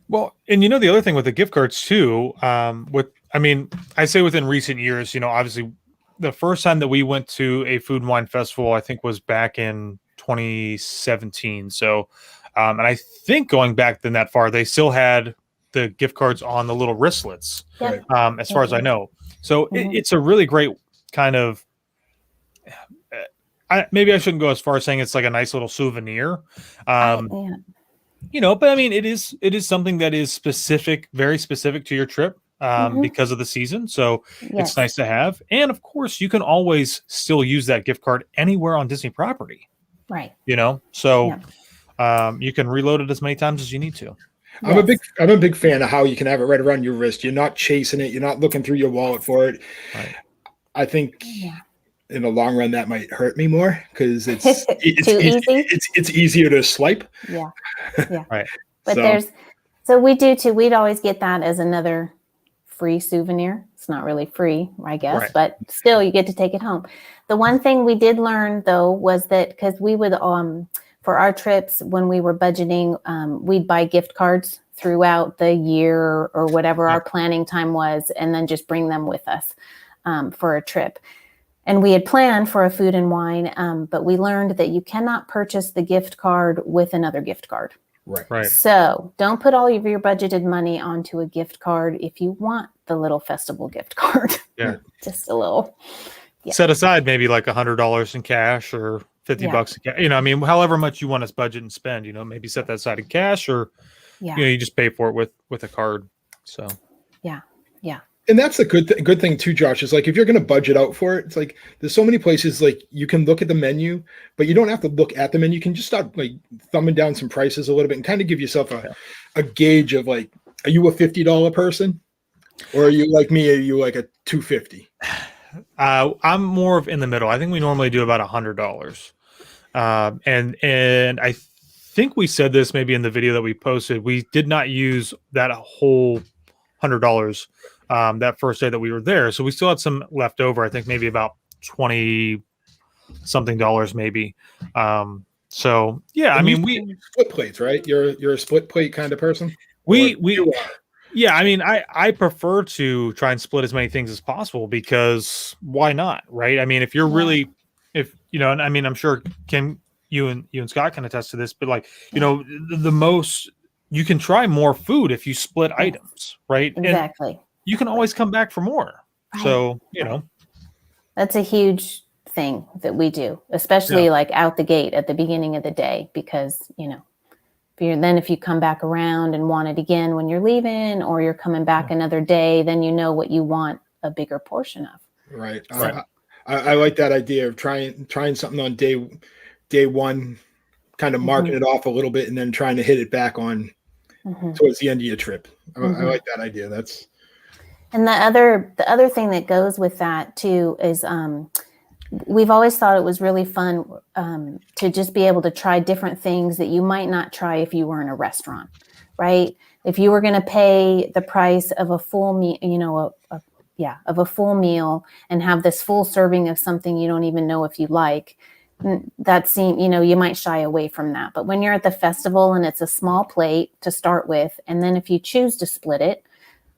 well, and the other thing with the gift cards too, I say within recent years, obviously the first time that we went to a food and wine festival, I think was back in 2017. So, and I think going back then that far, they still had the gift cards on the little wristlets, as far as I know. So it's a really great kind of, maybe I shouldn't go as far as saying it's like a nice little souvenir. But it is something that is specific, very specific to your trip. Because of the season. So it's nice to have. And of course you can always still use that gift card anywhere on Disney property. Right. So you can reload it as many times as you need to. I'm a big fan of how you can have it right around your wrist. You're not chasing it. You're not looking through your wallet for it. Right. I think in the long run that might hurt me more because it's Too easy? it's easier to swipe. Yeah. Right. But so we do too. We'd always get that as another free souvenir. It's not really free, I guess, Right. but still you get to take it home. The one thing we did learn though was that because we would for our trips when we were budgeting, we'd buy gift cards throughout the year or whatever our planning time was, and then just bring them with us for a trip. And we had planned for a food and wine, but we learned that you cannot purchase the gift card with another gift card. Right. So don't put all of your budgeted money onto a gift card if you want the little festival gift card. Yeah. Just a little. Yeah. Set aside maybe like $100 in cash or $50 in cash. I mean, however much you want to budget and spend, maybe set that aside in cash or, you just pay for it with a card. So, yeah. And that's the good thing too, Josh, is like, if you're going to budget out for it, it's like, there's so many places like you can look at the menu, but you don't have to look at the menu. You can just start like thumbing down some prices a little bit and kind of give yourself a gauge of like, are you a $50 person or are you like me? Are you like a $250? I'm more of in the middle. I think we normally do about $100. And I think we said this maybe in the video that we posted, we did not use that whole $100 that first day that we were there. So we still had some left over. I think maybe about 20 something dollars maybe. So yeah, I mean, we split plates, right? You're a split plate kind of person. Yeah, I mean, I prefer to try and split as many things as possible because why not, right? I mean, if you're really, and I mean, I'm sure Kim, you and Scott can attest to this, but like, the most you can try more food if you split items, right? Exactly. And you can always come back for more. Right. So, that's a huge thing that we do, especially like out the gate at the beginning of the day, because, if you come back around and want it again when you're leaving, or you're coming back another day, then you know what you want a bigger portion of. Right. So. I like that idea of trying something on day one, kind of marking it off a little bit, and then trying to hit it back on towards the end of your trip. I like that idea. And the other thing that goes with that too is we've always thought it was really fun to just be able to try different things that you might not try if you were in a restaurant, right? If you were going to pay the price of a full meal, of a full meal and have this full serving of something you don't even know if you like, that seems, you might shy away from that. But when you're at the festival and it's a small plate to start with, and then if you choose to split it,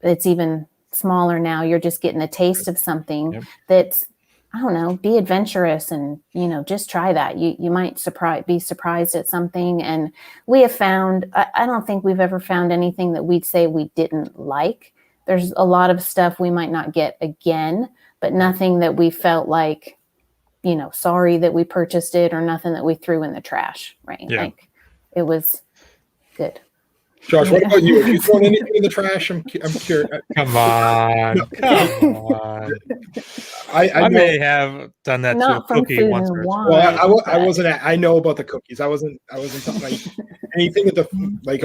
it's even smaller now. You're just getting a taste of something that's, I don't know, be adventurous and, just try that. You might be surprised at something. And we have found, I don't think we've ever found anything that we'd say we didn't like. There's a lot of stuff we might not get again, but nothing that we felt like, sorry that we purchased it, or nothing that we threw in the trash, right? Yeah. Like it was good. Josh, what about you? Have you thrown anything in the trash? I'm curious. Come on. I may have done that to a cookie once or twice. Well, I wasn't. I know about the cookies. I wasn't talking like anything at the like.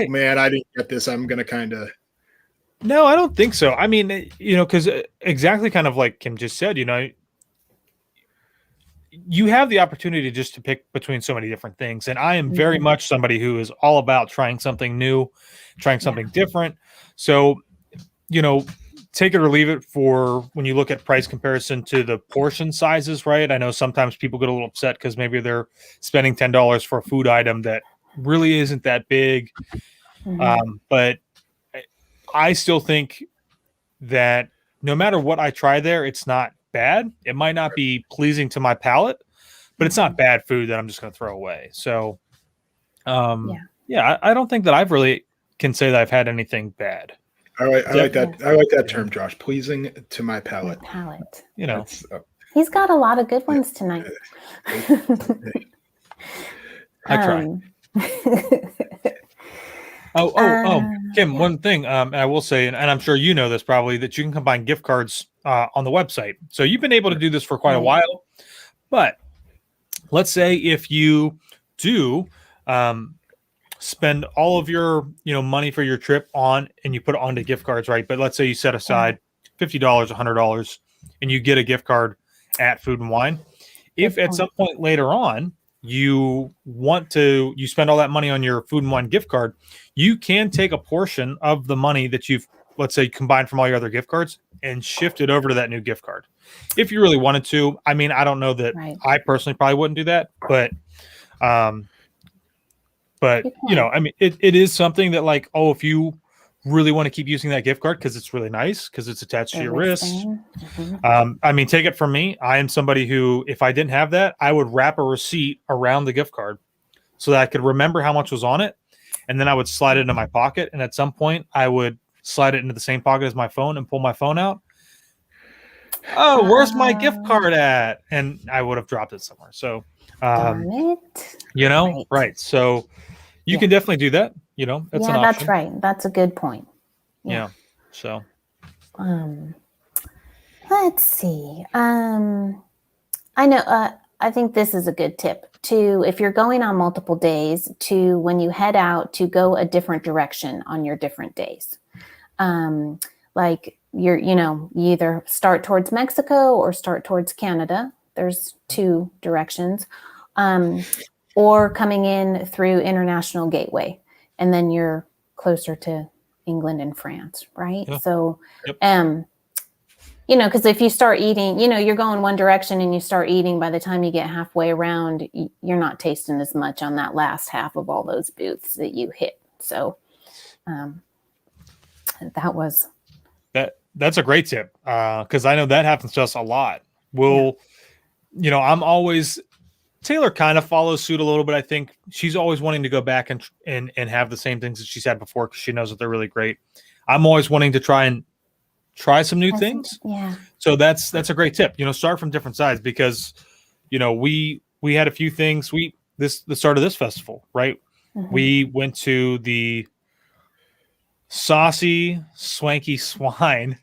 Man, I didn't get this. I'm gonna kind of. No, I don't think so. I mean, because exactly kind of like Kim just said, you have the opportunity just to pick between so many different things. And I am very much somebody who is all about trying something new, trying something different. So, take it or leave it for when you look at price comparison to the portion sizes, right? I know sometimes people get a little upset because maybe they're spending $10 for a food item that really isn't that big. But I still think that no matter what I try there, it's not bad. It might not be pleasing to my palate, but it's not bad food that I'm just going to throw away. So, I don't think that I've really can say that I've had anything bad. I like that. I like that term, Josh. Pleasing to my palate. He's got a lot of good ones tonight. I try. Kim, one thing I will say, and I'm sure you know this probably, that you can combine gift cards on the website. So you've been able to do this for quite a while. But let's say if you do spend all of your money for your trip and you put it onto gift cards, right? But let's say you set aside $50, $100 and you get a gift card at Food and Wine. If at some point later on you spend all that money on your Food and Wine gift card, you can take a portion of the money that you've, let's say, combined from all your other gift cards and shift it over to that new gift card. If you really wanted to. I mean, I don't know that I personally probably wouldn't do that, but you know, I mean, it is something that like, oh, if you really want to keep using that gift card because it's really nice, because it's attached to your wrist. I mean, take it from me. I am somebody who, if I didn't have that, I would wrap a receipt around the gift card so that I could remember how much was on it. And then I would slide it into my pocket. And at some point I would slide it into the same pocket as my phone and pull my phone out. Oh, where's my gift card at? And I would have dropped it somewhere. So, you know, right. So you can definitely do that. You know, that's an option. That's right. That's a good point. Yeah. So, let's see. I know, I think this is a good tip to, if you're going on multiple days, to when you head out, to go a different direction on your different days. Like you either start towards Mexico or start towards Canada. There's 2 directions. Or coming in through International Gateway, and then you're closer to England and France, right? Yeah. So, you know, because if you start eating, you know, you're going one direction and you start eating, by the time you get halfway around, you're not tasting as much on that last half of all those booths that you hit. So that's a great tip, because I know that happens to us a lot. You know, I'm always, Taylor kind of follows suit a little bit. I think she's always wanting to go back and have the same things that she's had before because she knows that they're really great. I'm always wanting to try some new things. Yeah. So that's a great tip. You know, start from different sides, because, you know, we had a few things. The start of this festival, right? We went to the Saucy Swanky Swine.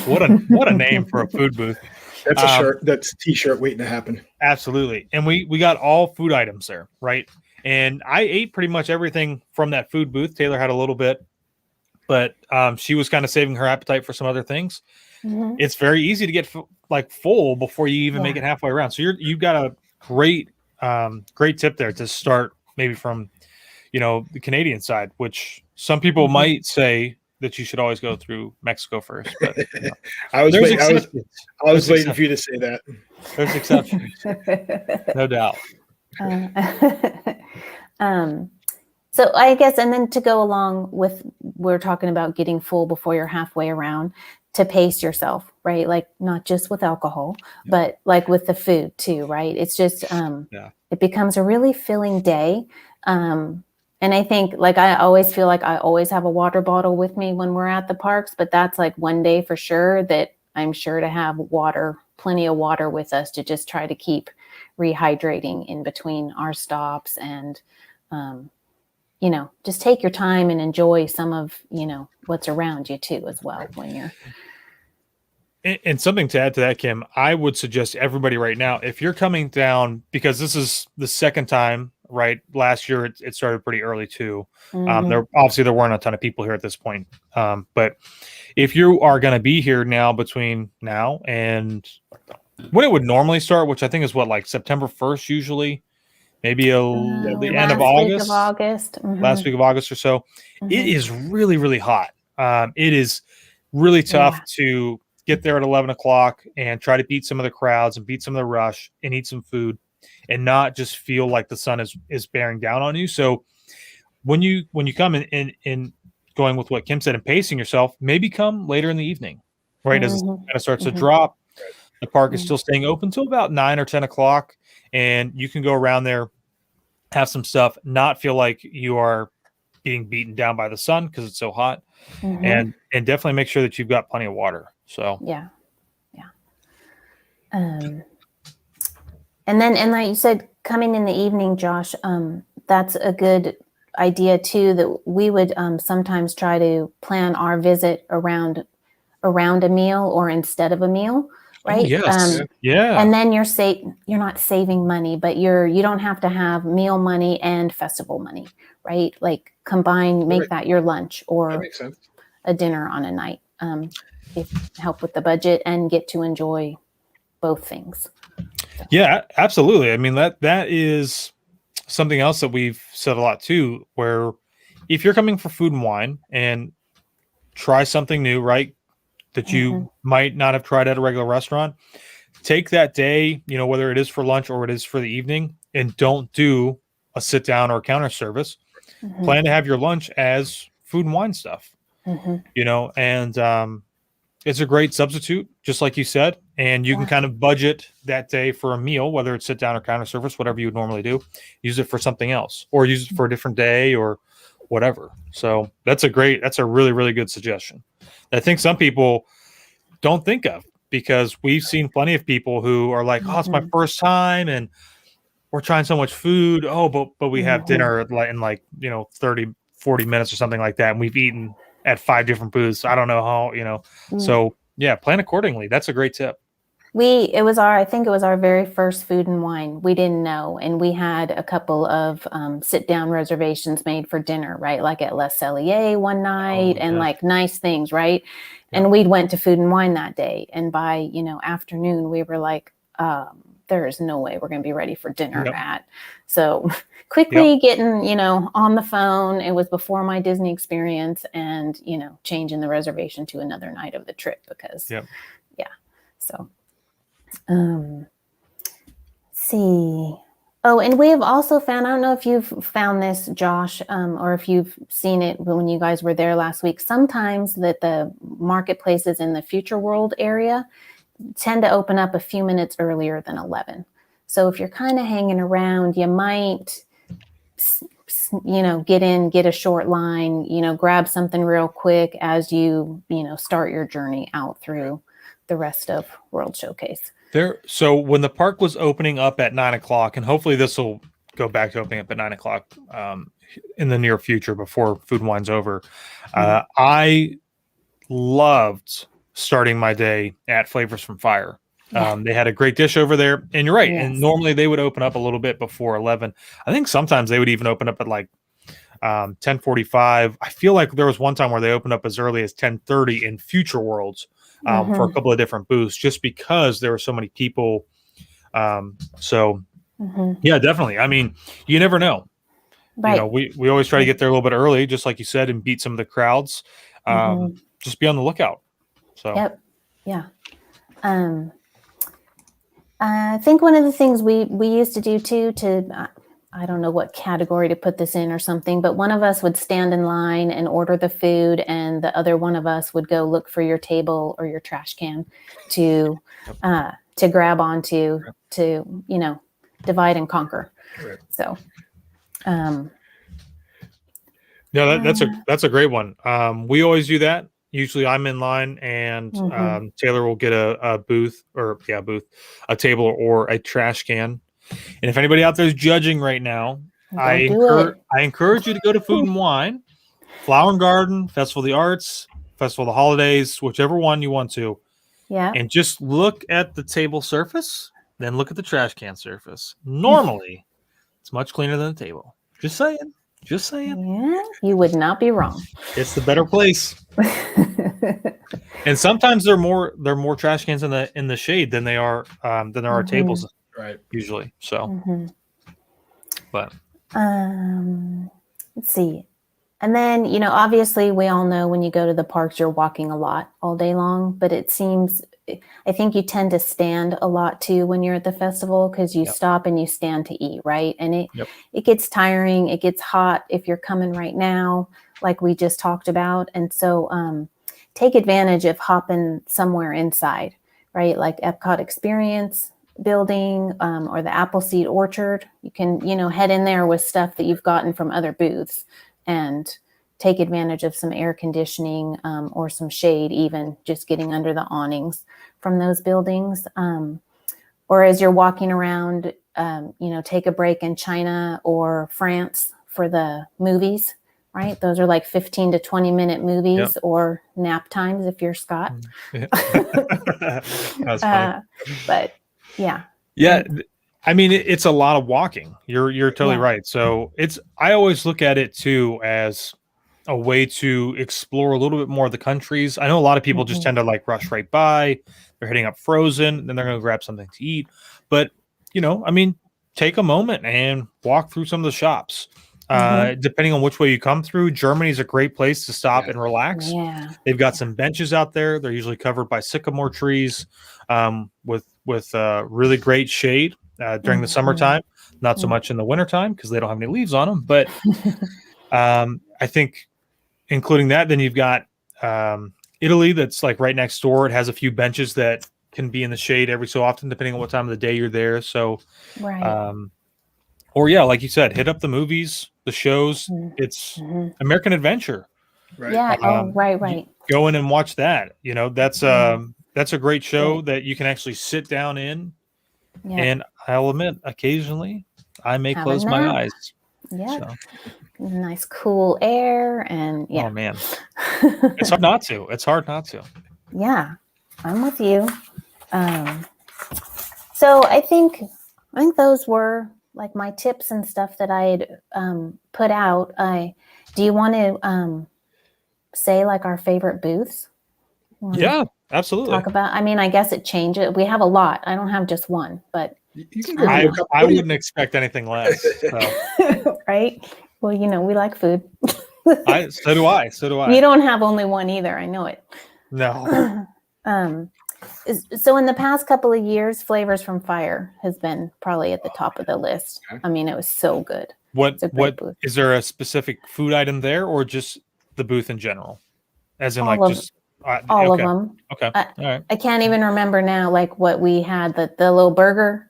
What a name for a food booth. That's a shirt. That's a t-shirt waiting to happen. Absolutely. And we got all food items there, right? And I ate pretty much everything from that food booth. Taylor had a little bit, but she was kind of saving her appetite for some other things. It's very easy to get full before you even make it halfway around. So you've got a great tip there to start maybe from, you know, the Canadian side, which some people might say that you should always go through Mexico first. But you know, I was waiting for you to say that. There's exceptions, no doubt. So I guess, and then to go along with, we're talking about getting full before you're halfway around, to pace yourself, right? Like not just with alcohol, but like with the food too, right? It's just, it becomes a really filling day. And I think, like, I always feel like I always have a water bottle with me when we're at the parks, but that's like one day for sure that I'm sure to have plenty of water with us, to just try to keep rehydrating in between our stops. And, you know, just take your time and enjoy some of, you know, what's around you too, as well, when you're. And something to add to that, Kim, I would suggest everybody right now, if you're coming down, because this is the second time, right? Last year it started pretty early too. There weren't a ton of people here at this point. But if you are going to be here now, between now and when it would normally start, which I think is like September 1st, usually, maybe the end of August, last week of August or so, it is really, really hot. It is really tough to get there at 11 o'clock and try to beat some of the crowds and beat some of the rush and eat some food and not just feel like the sun is bearing down on you. So when you come in going with what Kim said and pacing yourself, maybe come later in the evening, right? As it kind of starts to drop, the park is still staying open till about 9 or 10 o'clock. And you can go around there, have some stuff, not feel like you are being beaten down by the sun because it's so hot, and definitely make sure that you've got plenty of water. So and like you said, coming in the evening, Josh, that's a good idea too, that we would sometimes try to plan our visit around a meal or instead of a meal, right? Oh, yes. And then you're not saving money, but you don't have to have meal money and festival money, right? Like combine, make that your lunch or a dinner on a night. help with the budget and get to enjoy both things. Yeah, absolutely. I mean, that is something else that we've said a lot too, where if you're coming for food and wine and try something new, right, that you might not have tried at a regular restaurant, take that day, whether it is for lunch or it is for the evening, and don't do a sit down or counter service. Plan to have your lunch as food and wine stuff, and it's a great substitute, just like you said, and you can kind of budget that day for a meal, whether it's sit down or counter service, whatever you would normally do, use it for something else or use it for a different day or whatever. So that's a really, really good suggestion. I think some people don't think of, because we've seen plenty of people who are like, oh, it's my first time and we're trying so much food. Oh, but we have dinner in 30, 40 minutes or something like that. And we've eaten at 5 different booths. I don't know how, So yeah, plan accordingly. That's a great tip. I think it was our very first food and wine. We didn't know. And we had a couple of sit down reservations made for dinner, right? Like at Le Cellier one night and like nice things, right? Yeah. And we went to food and wine that day. And by, afternoon, we were like, there is no way we're going to be ready for dinner at. So quickly getting, on the phone. It was before my Disney experience and, changing the reservation to another night of the trip because, so. See. Oh, and we have also found, I don't know if you've found this, Josh, or if you've seen it when you guys were there last week, sometimes that the marketplaces in the Future World area tend to open up a few minutes earlier than 11. So if you're kind of hanging around, you might, get a short line, grab something real quick as you, start your journey out through the rest of World Showcase. So when the park was opening up at 9:00, and hopefully this will go back to opening up at 9:00 in the near future before Food and Wine's over, I loved starting my day at Flavors from Fire. They had a great dish over there, and you're right. Yes. And normally they would open up a little bit before 11. I think sometimes they would even open up at like 10:45. I feel like there was one time where they opened up as early as 10:30 in Future Worlds. For a couple of different booths, just because there were so many people. Yeah, definitely. I mean, you never know. Right. We always try to get there a little bit early, just like you said, and beat some of the crowds. Just be on the lookout. So. Yep. Yeah. I think one of the things we used to do too, I don't know what category to put this in or something, but one of us would stand in line and order the food, and the other one of us would go look for your table or your trash can to grab onto, to, divide and conquer. Right. So, that's a great one. We always do that. Usually I'm in line and Taylor will get a table or a trash can. And if anybody out there is judging right now, I encourage you to go to Food and Wine, Flower and Garden, Festival of the Arts, Festival of the Holidays, whichever one you want to. Yeah. And just look at the table surface, then look at the trash can surface. Normally, it's much cleaner than the table. Just saying. Yeah, you would not be wrong. It's the better place. And sometimes there are more trash cans in the shade than there are tables. Right. Usually. So, but let's see. And then, obviously we all know when you go to the parks, you're walking a lot all day long, but I think you tend to stand a lot too when you're at the festival because you stop and you stand to eat, right? And it gets tiring. It gets hot if you're coming right now, like we just talked about. And so take advantage of hopping somewhere inside, right? Like Epcot Experience building or the Appleseed Orchard. You can, head in there with stuff that you've gotten from other booths and take advantage of some air conditioning or some shade, even just getting under the awnings from those buildings. Or as you're walking around, take a break in China or France for the movies, right? Those are like 15 to 20 minute movies or nap times if you're Scott. That's funny. But yeah. I mean, it's a lot of walking. You're totally right. So I always look at it too as a way to explore a little bit more of the countries. I know a lot of people just tend to like rush right by. They're hitting up Frozen, then they're going to grab something to eat. But, I mean, take a moment and walk through some of the shops. Depending on which way you come through, Germany's a great place to stop and relax. Yeah. They've got some benches out there. They're usually covered by sycamore trees with really great shade during the summertime. Not so much in the wintertime because they don't have any leaves on them. But I think including that, then you've got Italy that's like right next door. It has a few benches that can be in the shade every so often, depending on what time of the day you're there. So, or yeah, like you said, hit up the movies, the shows. It's American Adventure. Right. Yeah. Right. Go in and watch that. That's a great show that you can actually sit down in. Yeah. And I'll admit, occasionally I may close my eyes. Yeah. So. Nice cool air and yeah. Oh man. It's hard not to. Yeah. I'm with you. So I think those were like my tips and stuff that I had put out. Do you want to say like our favorite booths? Yeah, absolutely. Talk about. I mean, I guess it changes. We have a lot. I don't have just one, but I wouldn't expect anything less. So. Right. Well, we like food. So do I. You don't have only one either. I know it. No. So in the past couple of years, Flavors from Fire has been probably at the top of the list. I mean, it was so good. What is there a specific food item there, or just the booth in general? As in, all of them. Okay. All right. I can't even remember now, like what we had, the little burger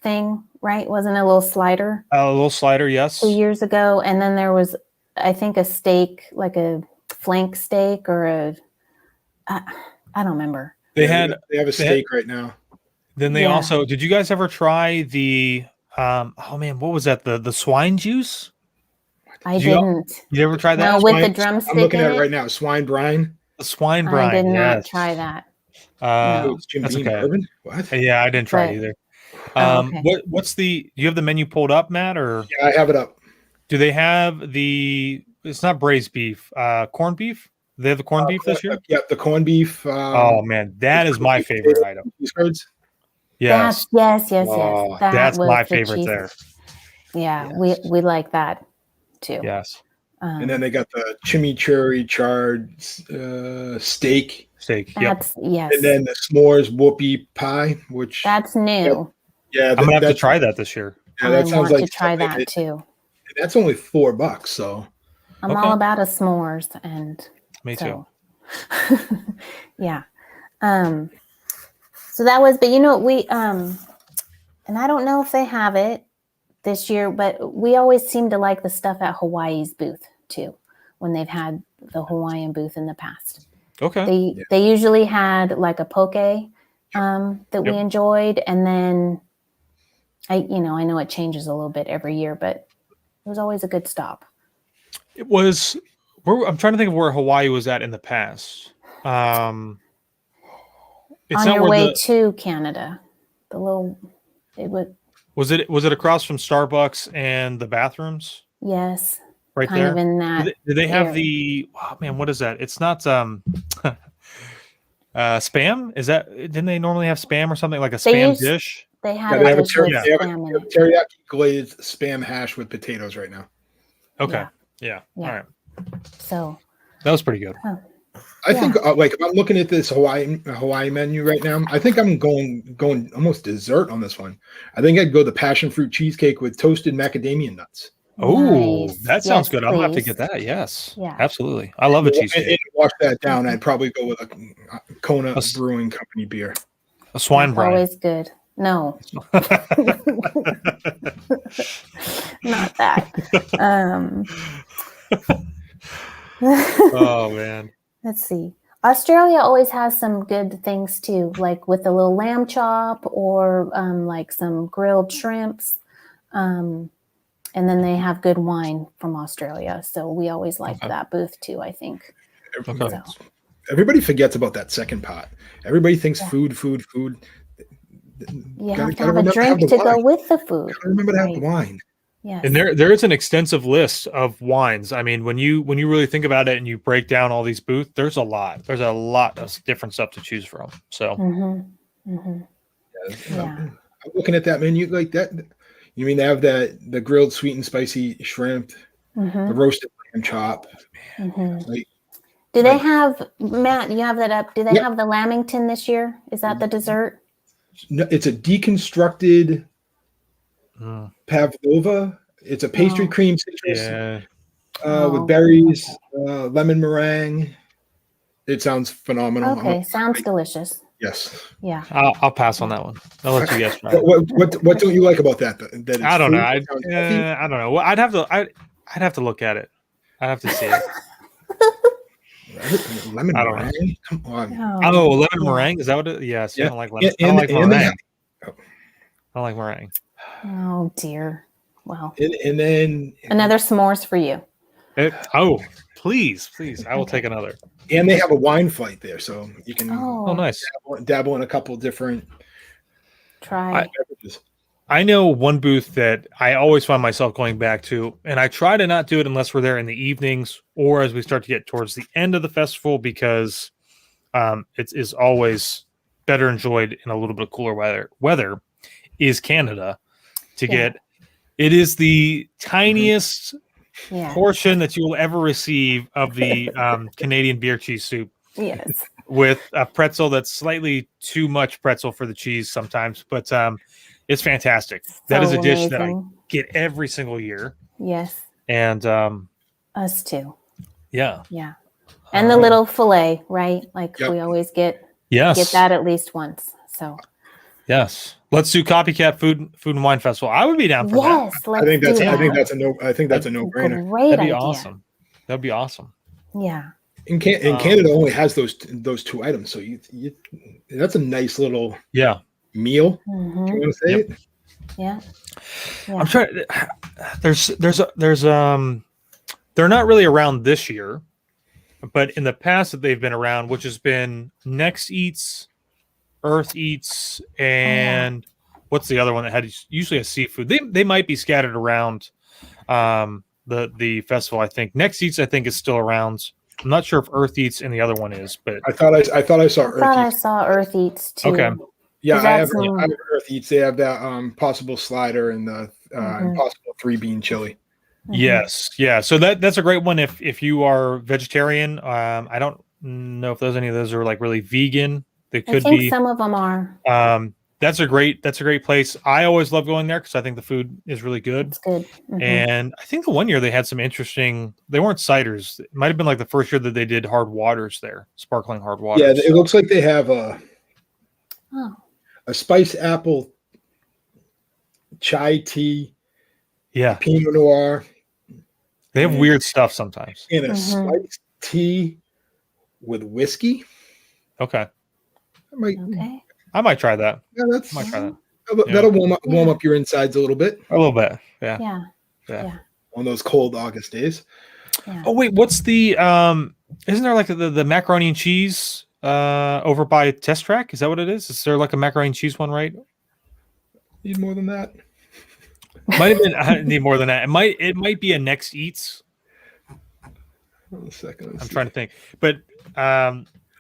thing, right? Wasn't a little slider? A little slider, yes. 2 years ago. And then there was, I think, a steak, like a flank steak or I don't remember. They have a steak right now. Then they also, did you guys ever try the, what was that? The swine juice? I didn't. You ever tried that? No, with the drumstick. I'm looking at it right now. Swine brine. The swine brine. I did not try that. No. That's okay. What? Yeah, I didn't try it either. Okay. What's do you have the menu pulled up, Matt? Or yeah, I have it up. Do they have it's not braised beef, corned beef? Do they have the corned beef this year? Yeah, the corned beef. Oh man, that is my favorite item. Yes. Yes. Oh, that's my favorite there. Yeah, yes. we like that too. Yes. And then they got the chimichurri charred steak. Yes. And then the s'mores whoopie pie, which that's new. Yeah, I'm gonna have to try that this year. Yeah, that sounds like to try that too. That's only $4, so I'm all about a s'mores and me too. Yeah. So that was, but we and I don't know if they have it this year, but we always seem to like the stuff at Hawaii's booth too, when they've had the Hawaiian booth in the past. Okay. They usually had like a poke that we enjoyed, and then I know it changes a little bit every year, but it was always a good stop. It was. I'm trying to think of where Hawaii was at in the past. It's on not your where way to Canada. Was it across from Starbucks and the bathrooms? Yes. Right kind there. Of in that. Did they have what is that? It's not spam? Is that, didn't they normally have spam or something like a spam dish? They have a teriyaki glazed spam hash with potatoes right now. Okay. Yeah. All right. So that was pretty good. I think if I'm looking at this Hawaii menu right now, I think I'm going almost dessert on this one. I think I'd go the passion fruit cheesecake with toasted macadamia nuts. Oh, that sounds good. I'm gonna have to get that. Yes. Yeah. Absolutely. I love a cheesecake. And wash that down. I'd probably go with a Kona Brewing Company beer. A swine brine. Always good. No. Not that. Oh man. Let's see. Australia always has some good things too, like with a little lamb chop or like some grilled shrimps. And then they have good wine from Australia. So we always like that booth too, I think. Everybody forgets about that second pot. Everybody thinks food. You have to have a drink to go with the food. Remember to have the wine. Yes. And there is an extensive list of wines. I mean, when you really think about it and you break down all these booths, there's a lot. There's a lot of different stuff to choose from. So Yeah. I'm looking at that menu like that. You mean they have the grilled sweet and spicy shrimp, the roasted lamb chop. Like, Do they have, Matt, you have that up? Do they Yep. have the lamington this year? Is that the dessert? no, it's a deconstructed pavlova. It's a pastry cream citrus with berries, lemon meringue. It sounds phenomenal. Okay, sounds delicious. Yes. Yeah. I'll pass on that one. I'll let you guys try. What don't you like about that? That it's I don't know. food, it sounds healthy? I don't know. Well, I'd have to look at it. I'd have to see it. Lemon I don't know. meringue? Come on. Oh, lemon meringue? Is that what it is? Yes. Yeah. I don't like lemon. I And- don't like and they meringue. have- I don't like meringue. Oh dear. Well, And then another s'mores for you. Please. I will take another. and they have a wine flight there, so you can Oh, nice. dabble in a couple different Try. beverages. I know one booth that I always find myself going back to, and I try to not do it unless we're there in the evenings or as we start to get towards the end of the festival, because it is always better enjoyed in a little bit cooler weather is Canada. It is the tiniest portion that you will ever receive of the Canadian beer cheese soup. Yes. With a pretzel that's slightly too much pretzel for the cheese sometimes, but it's fantastic. That is a dish that I get every single year. Yes. And us too. Yeah. Yeah. And the little fillet, right? Like we always get that at least once. So yes. Let's do copycat food and wine festival. I would be down for that. Yes, I think that's a no-brainer. Great That'd be idea. awesome. That'd be awesome. Yeah. And Canada only has those two items, so you that's a nice little meal. If you want to say it? Yeah. I'm trying. There's they're not really around this year, but in the past that they've been around, which has been Next Eats, Earth Eats, and what's the other one that had usually a seafood? They might be scattered around the festival. I think Next Eats is still around. I'm not sure if Earth Eats and the other one is, but I thought I saw Earth Eats. I saw Earth Eats too. Okay. Yeah, I have Earth Eats. They have that possible slider and the impossible 3-bean chili. Yes, yeah. So that's a great one if you are vegetarian. I don't know if any of those are like really vegan. They could be. Some of them are. That's a great place. I always love going there because I think the food is really good. It's good. And I think the one year they had some interesting. They weren't ciders. It might have been like the first year that they did hard waters there, sparkling hard waters. Yeah, it looks like they have a spice apple chai tea. Yeah, Pinot Noir. They have weird stuff sometimes. And a spiced tea with whiskey. Okay. I might try that. Yeah, I might try that. That'll warm up your insides a little bit. A little bit. Yeah. On those cold August days. Yeah. Oh wait, what's the isn't there like the macaroni and cheese over by Test Track? Is that what it is? Is there like a macaroni and cheese one, right? Need more than that. Might have been. I need more than that. It might be a Next Eats. Hold on a second. I'm trying to think, but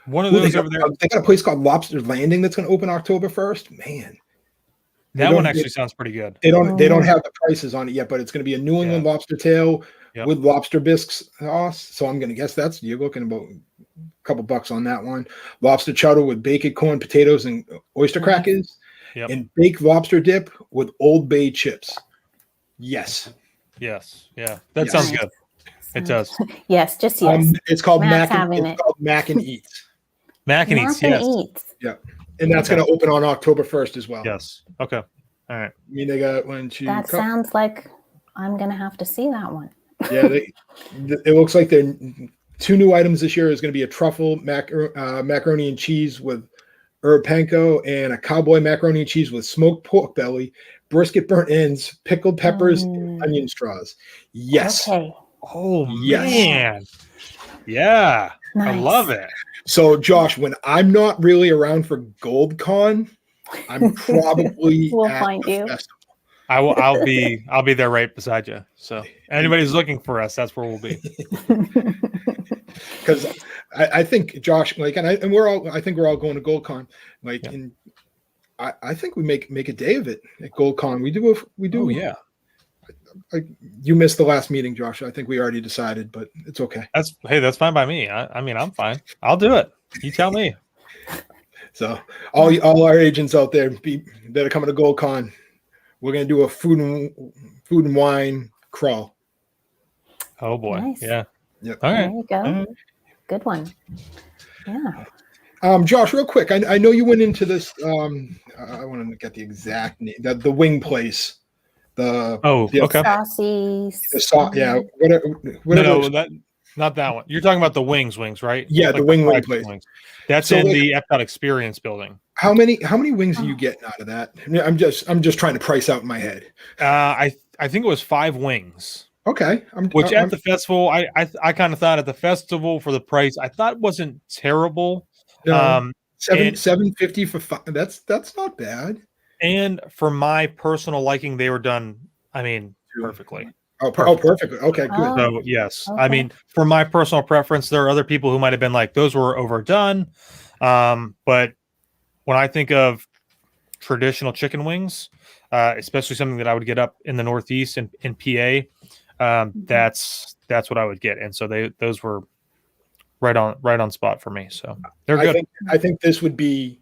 one of those over there. They got a place called Lobster Landing that's going to open October 1st. Man, that one actually sounds pretty good. They don't have the prices on it yet, but it's going to be a New England lobster tail with lobster bisque sauce. So I'm going to guess you're looking about a couple bucks on that one. Lobster chowder with baked corn, potatoes, and oyster crackers, and baked lobster dip with Old Bay chips. Yes. Yeah, that sounds good. It does. Yes, just yes. It's called Matt's Mac and Eats. Mac and Eats, yes. Yeah. And that's going to open on October 1st as well. Yes. Okay. All right. I mean, they got That sounds like I'm going to have to see that one. Yeah. It looks like they're 2 new items this year is going to be a truffle macaroni and cheese with herb panko and a cowboy macaroni and cheese with smoked pork belly, brisket burnt ends, pickled peppers, and onion straws. Yes. Okay. Oh, man. Yeah. Nice. I love it. So, Josh, when I'm not really around for GoldCon, I'm probably we'll find you. Festival. I'll be there right beside you. So anybody's looking for us, that's where we'll be. Because I think Josh, like, and we're all, I think we're all going to GoldCon, like, Yeah. and I think we make a day of it at GoldCon. We do. Oh yeah. You missed the last meeting, Josh. I think we already decided, but it's okay. That's fine by me. I mean, I'm fine. I'll do it. You tell me. So all our agents out there that are coming to GoldCon, we're gonna do a food and wine crawl. Oh boy. Nice. Yeah. Yep. All right. There you go. All right. Good one. Yeah. Josh, real quick, I know you went into this. I want to get the exact name. The wing place. Okay. Saucy. Yeah. Whatever. No, not that one. You're talking about the wings, right? Yeah, Like the wing fried place. Wings. That's So, in like, the Epcot Experience building. How many wings are you getting out of that? I'm just trying to price out in my head. I think it was 5 wings. Okay. At the festival, I kind of thought at the festival for the price, I thought it wasn't terrible. No, $7.50 for 5. That's not bad. And for my personal liking, they were done, I mean, perfectly. Perfectly. Okay, good. Oh. So yes, Okay. I mean, for my personal preference, there are other people who might have been like, those were overdone. But when I think of traditional chicken wings, especially something that I would get up in the Northeast in PA, that's what I would get. And so those were right on spot for me. So they're good. I think this would be,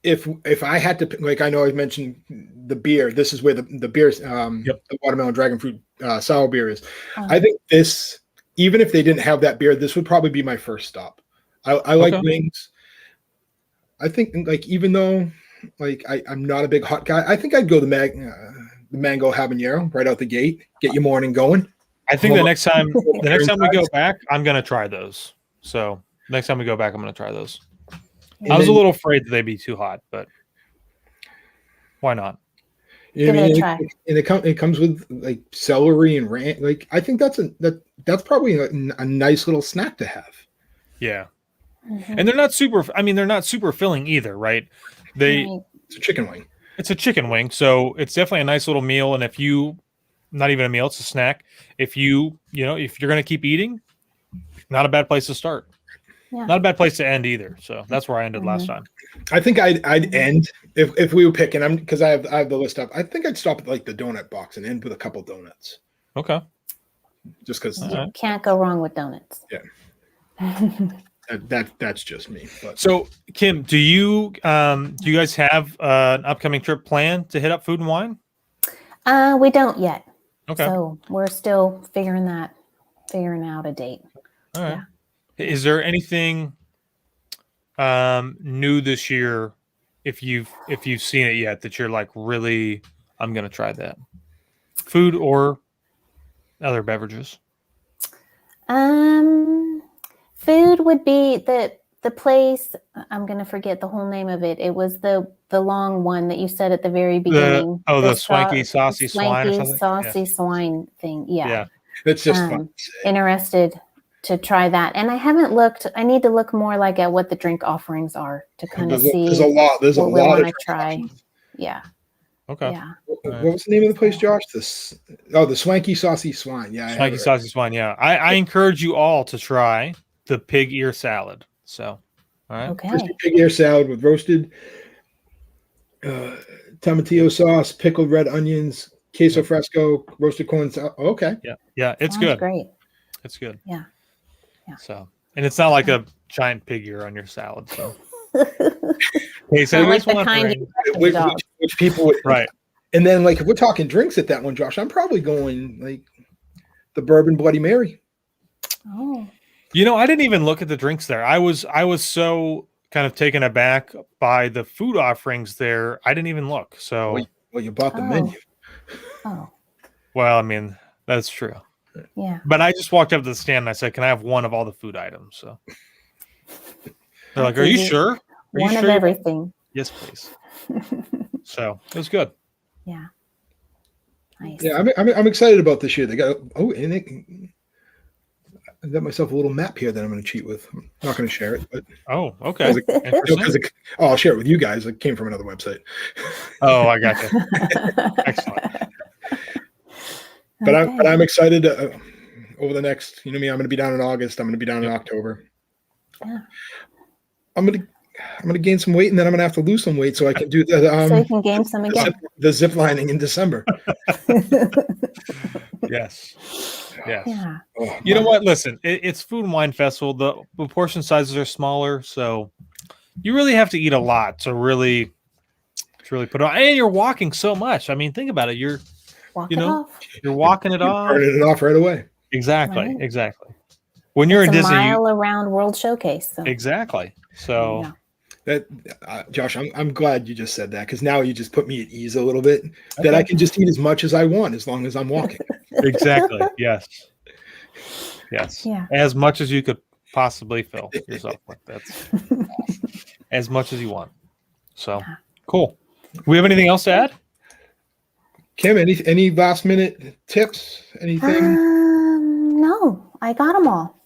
if I had to, like, I know I mentioned the beer. This is where the beer, the watermelon dragon fruit sour beer is. I think this, even if they didn't have that beer, this would probably be my first stop. I like wings. I think, like, even though, like, I'm not a big hot guy, I think I'd go the mango habanero right out the gate. Get your morning going. I think the next time we go back, I'm gonna try those. So next time we go back, I'm gonna try those. I was a little afraid that they'd be too hot, but why not? You know, Give it a try. And it comes with, like, celery and ranch. Like, I think that's probably a nice little snack to have. Yeah. And they're not super filling either, right? It's a chicken wing. It's a chicken wing, so it's definitely a nice little meal. And if you, not even a meal, it's a snack. If if you're going to keep eating, not a bad place to start. Yeah. Not a bad place to end either. So that's where I ended last time. I think I'd end if we were picking. Because I have the list up. I think I'd stop at, like, the donut box and end with a couple donuts. Okay. Just because Can't go wrong with donuts. Yeah. That's just me. But. So, Kim, do you guys have an upcoming trip planned to hit up Food and Wine? We don't yet. Okay. So we're still figuring out a date. All right. Yeah. Is there anything new this year, if you've seen it yet, that you're like, really, I'm gonna try that? Food or other beverages? Food would be the place. I'm gonna forget the whole name of it. It was the long one that you said at the very beginning. The swanky saucy swine or something? Saucy swine thing. Yeah. It's just fun. Interested to try that, and I haven't looked. I need to look more like at what the drink offerings are to kind of see. There's a lot. There's a lot of try. options. Yeah. Okay. Yeah. What was the name of the place, Josh? The Swanky Saucy Swine. Yeah. Swanky Saucy Swine. Yeah. I encourage you all to try the pig ear salad. So, all right. Okay. Crispy pig ear salad with roasted tomatillo sauce, pickled red onions, queso fresco, roasted corn. Okay. Yeah. Yeah. It's Sounds good. Great. It's good. Yeah. Yeah. So, and it's not like a giant pig ear on your salad. So, okay, so Like the kind which people would, right. And then, like, if we're talking drinks at that one, Josh, I'm probably going, like, the bourbon Bloody Mary. Oh. I didn't even look at the drinks there. I was so kind of taken aback by the food offerings there. I didn't even look. So, well, you bought the menu. Oh. Well, I mean, that's true. Yeah. But I just walked up to the stand and I said, "Can I have one of all the food items?" So they're like, "Are you sure? One of everything." Yes, please. So it was good. Yeah. Nice. Yeah, I'm excited about this year. They got I got myself a little map here that I'm going to cheat with. I'm not going to share it, but okay. I'll share it with you guys. It came from another website. Oh, I got you. Excellent. But Okay. I'm excited to, over the next, you know me, I'm going to be down in August. I'm going to be down in October. Yeah. I'm gonna gain some weight, and then I'm gonna have to lose some weight so I can do So you can gain some again. the zip lining in December. Yes. Yes. Yeah. Oh, You know what? Listen, it's Food and Wine Festival. The portion sizes are smaller, so you really have to eat a lot to really put it on. And you're walking so much. I mean, think about it. You're Walk you it know, off. you're walking it off. Burning it off right away. Exactly. Right. Exactly. When you're It's in a Disney, mile around World Showcase. So. exactly. So Yeah. That Josh, I'm glad you just said that, because now you just put me at ease a little bit. That I can just eat as much as I want as long as I'm walking. exactly. Yes. Yes. Yeah. As much as you could possibly fill yourself with. That's as much as you want. So cool. We have anything else to add? Kim, any last minute tips? Anything? No, I got them all.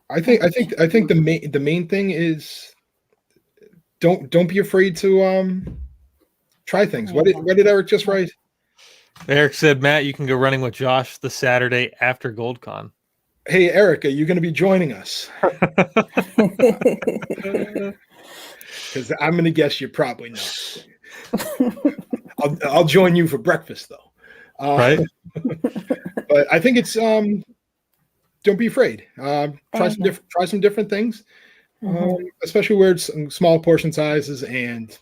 I think the main thing is don't be afraid to try things. What did Eric just write? Eric said, Matt, you can go running with Josh the Saturday after GoldCon. Hey, Eric, are you going to be joining us? Because I'm going to guess you're probably not. I'll join you for breakfast, though. Right? But I think it's don't be afraid. Try some different things, especially where it's small portion sizes, and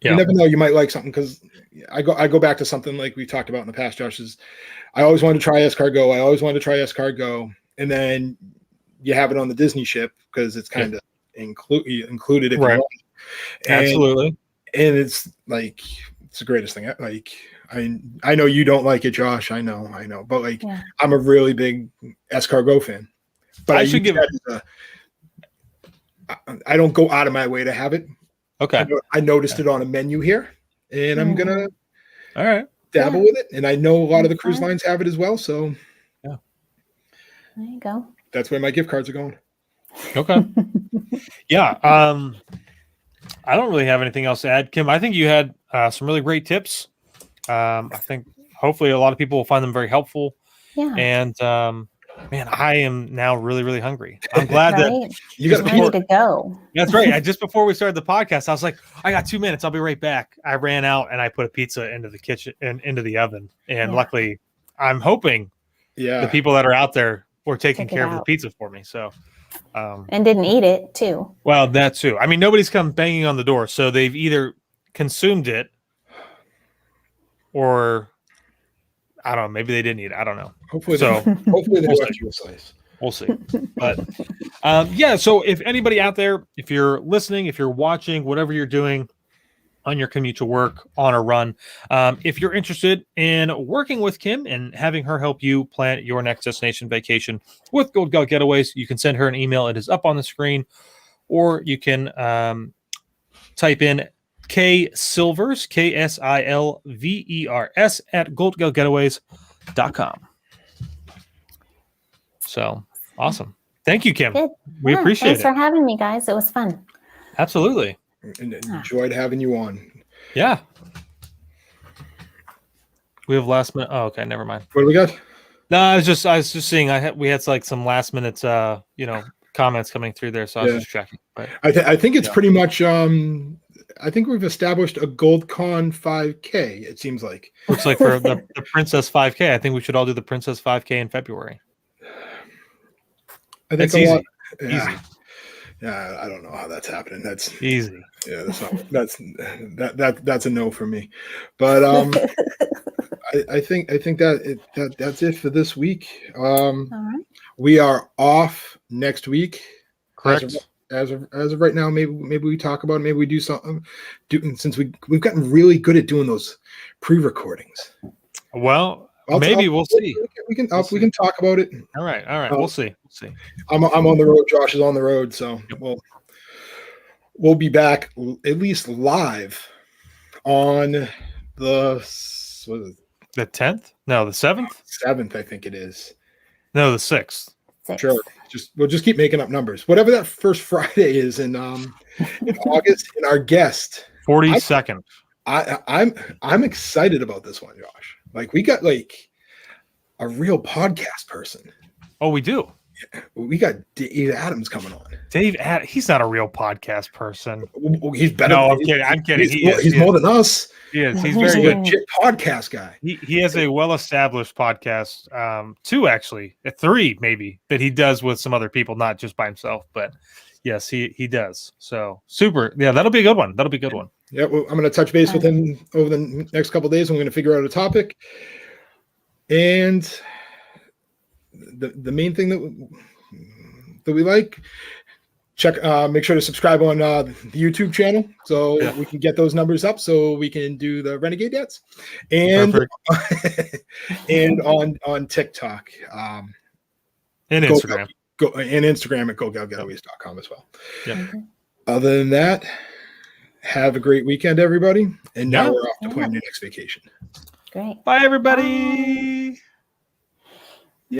you never know, you might like something. Because I go back to something like we talked about in the past, Josh. Is I always wanted to try escargot, and then you have it on the Disney ship because it's kind of included if you want. Absolutely. And it's like it's the greatest thing. Like I know you don't like it, Josh. I know, but like I'm a really big escargot fan. But I should give it. I don't go out of my way to have it. Okay. I noticed it on a menu here, and I'm gonna dabble with it. And I know a lot of the cruise lines have it as well. So there you go. That's where my gift cards are going. Okay. Yeah. I don't really have anything else to add, Kim. I think you had some really great tips. I think hopefully a lot of people will find them very helpful. Yeah. And man, I am now really, really hungry. I'm glad that you got ready to go. That's right. Just before we started the podcast, I was like, I got 2 minutes. I'll be right back. I ran out and I put a pizza into the kitchen and into the oven. And luckily, I'm hoping the people that are out there were taking care of the pizza for me. So and didn't eat it too. Well, that too. I mean, nobody's come banging on the door, so they've either consumed it or I don't know. Maybe they didn't eat it. I don't know. Hopefully, so hopefully they left you a slice. We'll see. But yeah. So if anybody out there, if you're listening, if you're watching, whatever you're doing on your commute to work, on a run, if you're interested in working with Kim and having her help you plan your next destination vacation with Goldgell Getaways, you can send her an email. It is up on the screen, or you can type in K Silvers, KSILVERS at goldgellgetaways.com. So awesome. Thank you, Kim. Good. We appreciate thanks it. for having me, guys. It was fun. Absolutely. And enjoyed having you on. Yeah. We have last minute. Oh, okay. Never mind. What do we got? No, I was just seeing. We had like some last minute, comments coming through there, so I was just checking. But I think it's pretty much. I think we've established a GoldCon 5K. It seems like. Looks like for the Princess 5K. I think we should all do the Princess 5K in February. I think it's easy. Easy. Yeah, I don't know how that's happening. That's easy. Yeah, that's a no for me. But I think that's it for this week. All right. We are off next week. Correct. As of right now, maybe we talk about it, maybe we do something. Since we've gotten really good at doing those pre-recordings. Well, maybe we'll see. We can talk about it. All right. We'll see. I'm on the road. Josh is on the road, so we'll be back at least live on the 10th? No, the 7th. 7th, I think it is. No, the 6th. Sure. We'll just keep making up numbers. Whatever that first Friday is in August, and our guest 42nd. I'm excited about this one, Josh. Like we got like a real podcast person. Oh, we do. We got Dave Adams coming on. He's not a real podcast person. He's better. No, I'm kidding. I'm kidding. He's more than us. He is. He's He's very a good. legit podcast guy. He has a well-established podcast, 2 actually, 3 maybe, that he does with some other people, not just by himself. But yes, he does. So super. Yeah, that'll be a good one. That'll be a good one. Yeah, well, I'm going to touch base with him over the next couple of days. I'm going to figure out a topic. And the main thing that we like, make sure to subscribe on the YouTube channel so we can get those numbers up so we can do the Renegade Dance. And and on TikTok and Instagram. And Instagram at goldgellgetaways.com as well. Yeah. Other than that, have a great weekend, everybody. And now we're off to plan your next vacation. Great. Bye, everybody.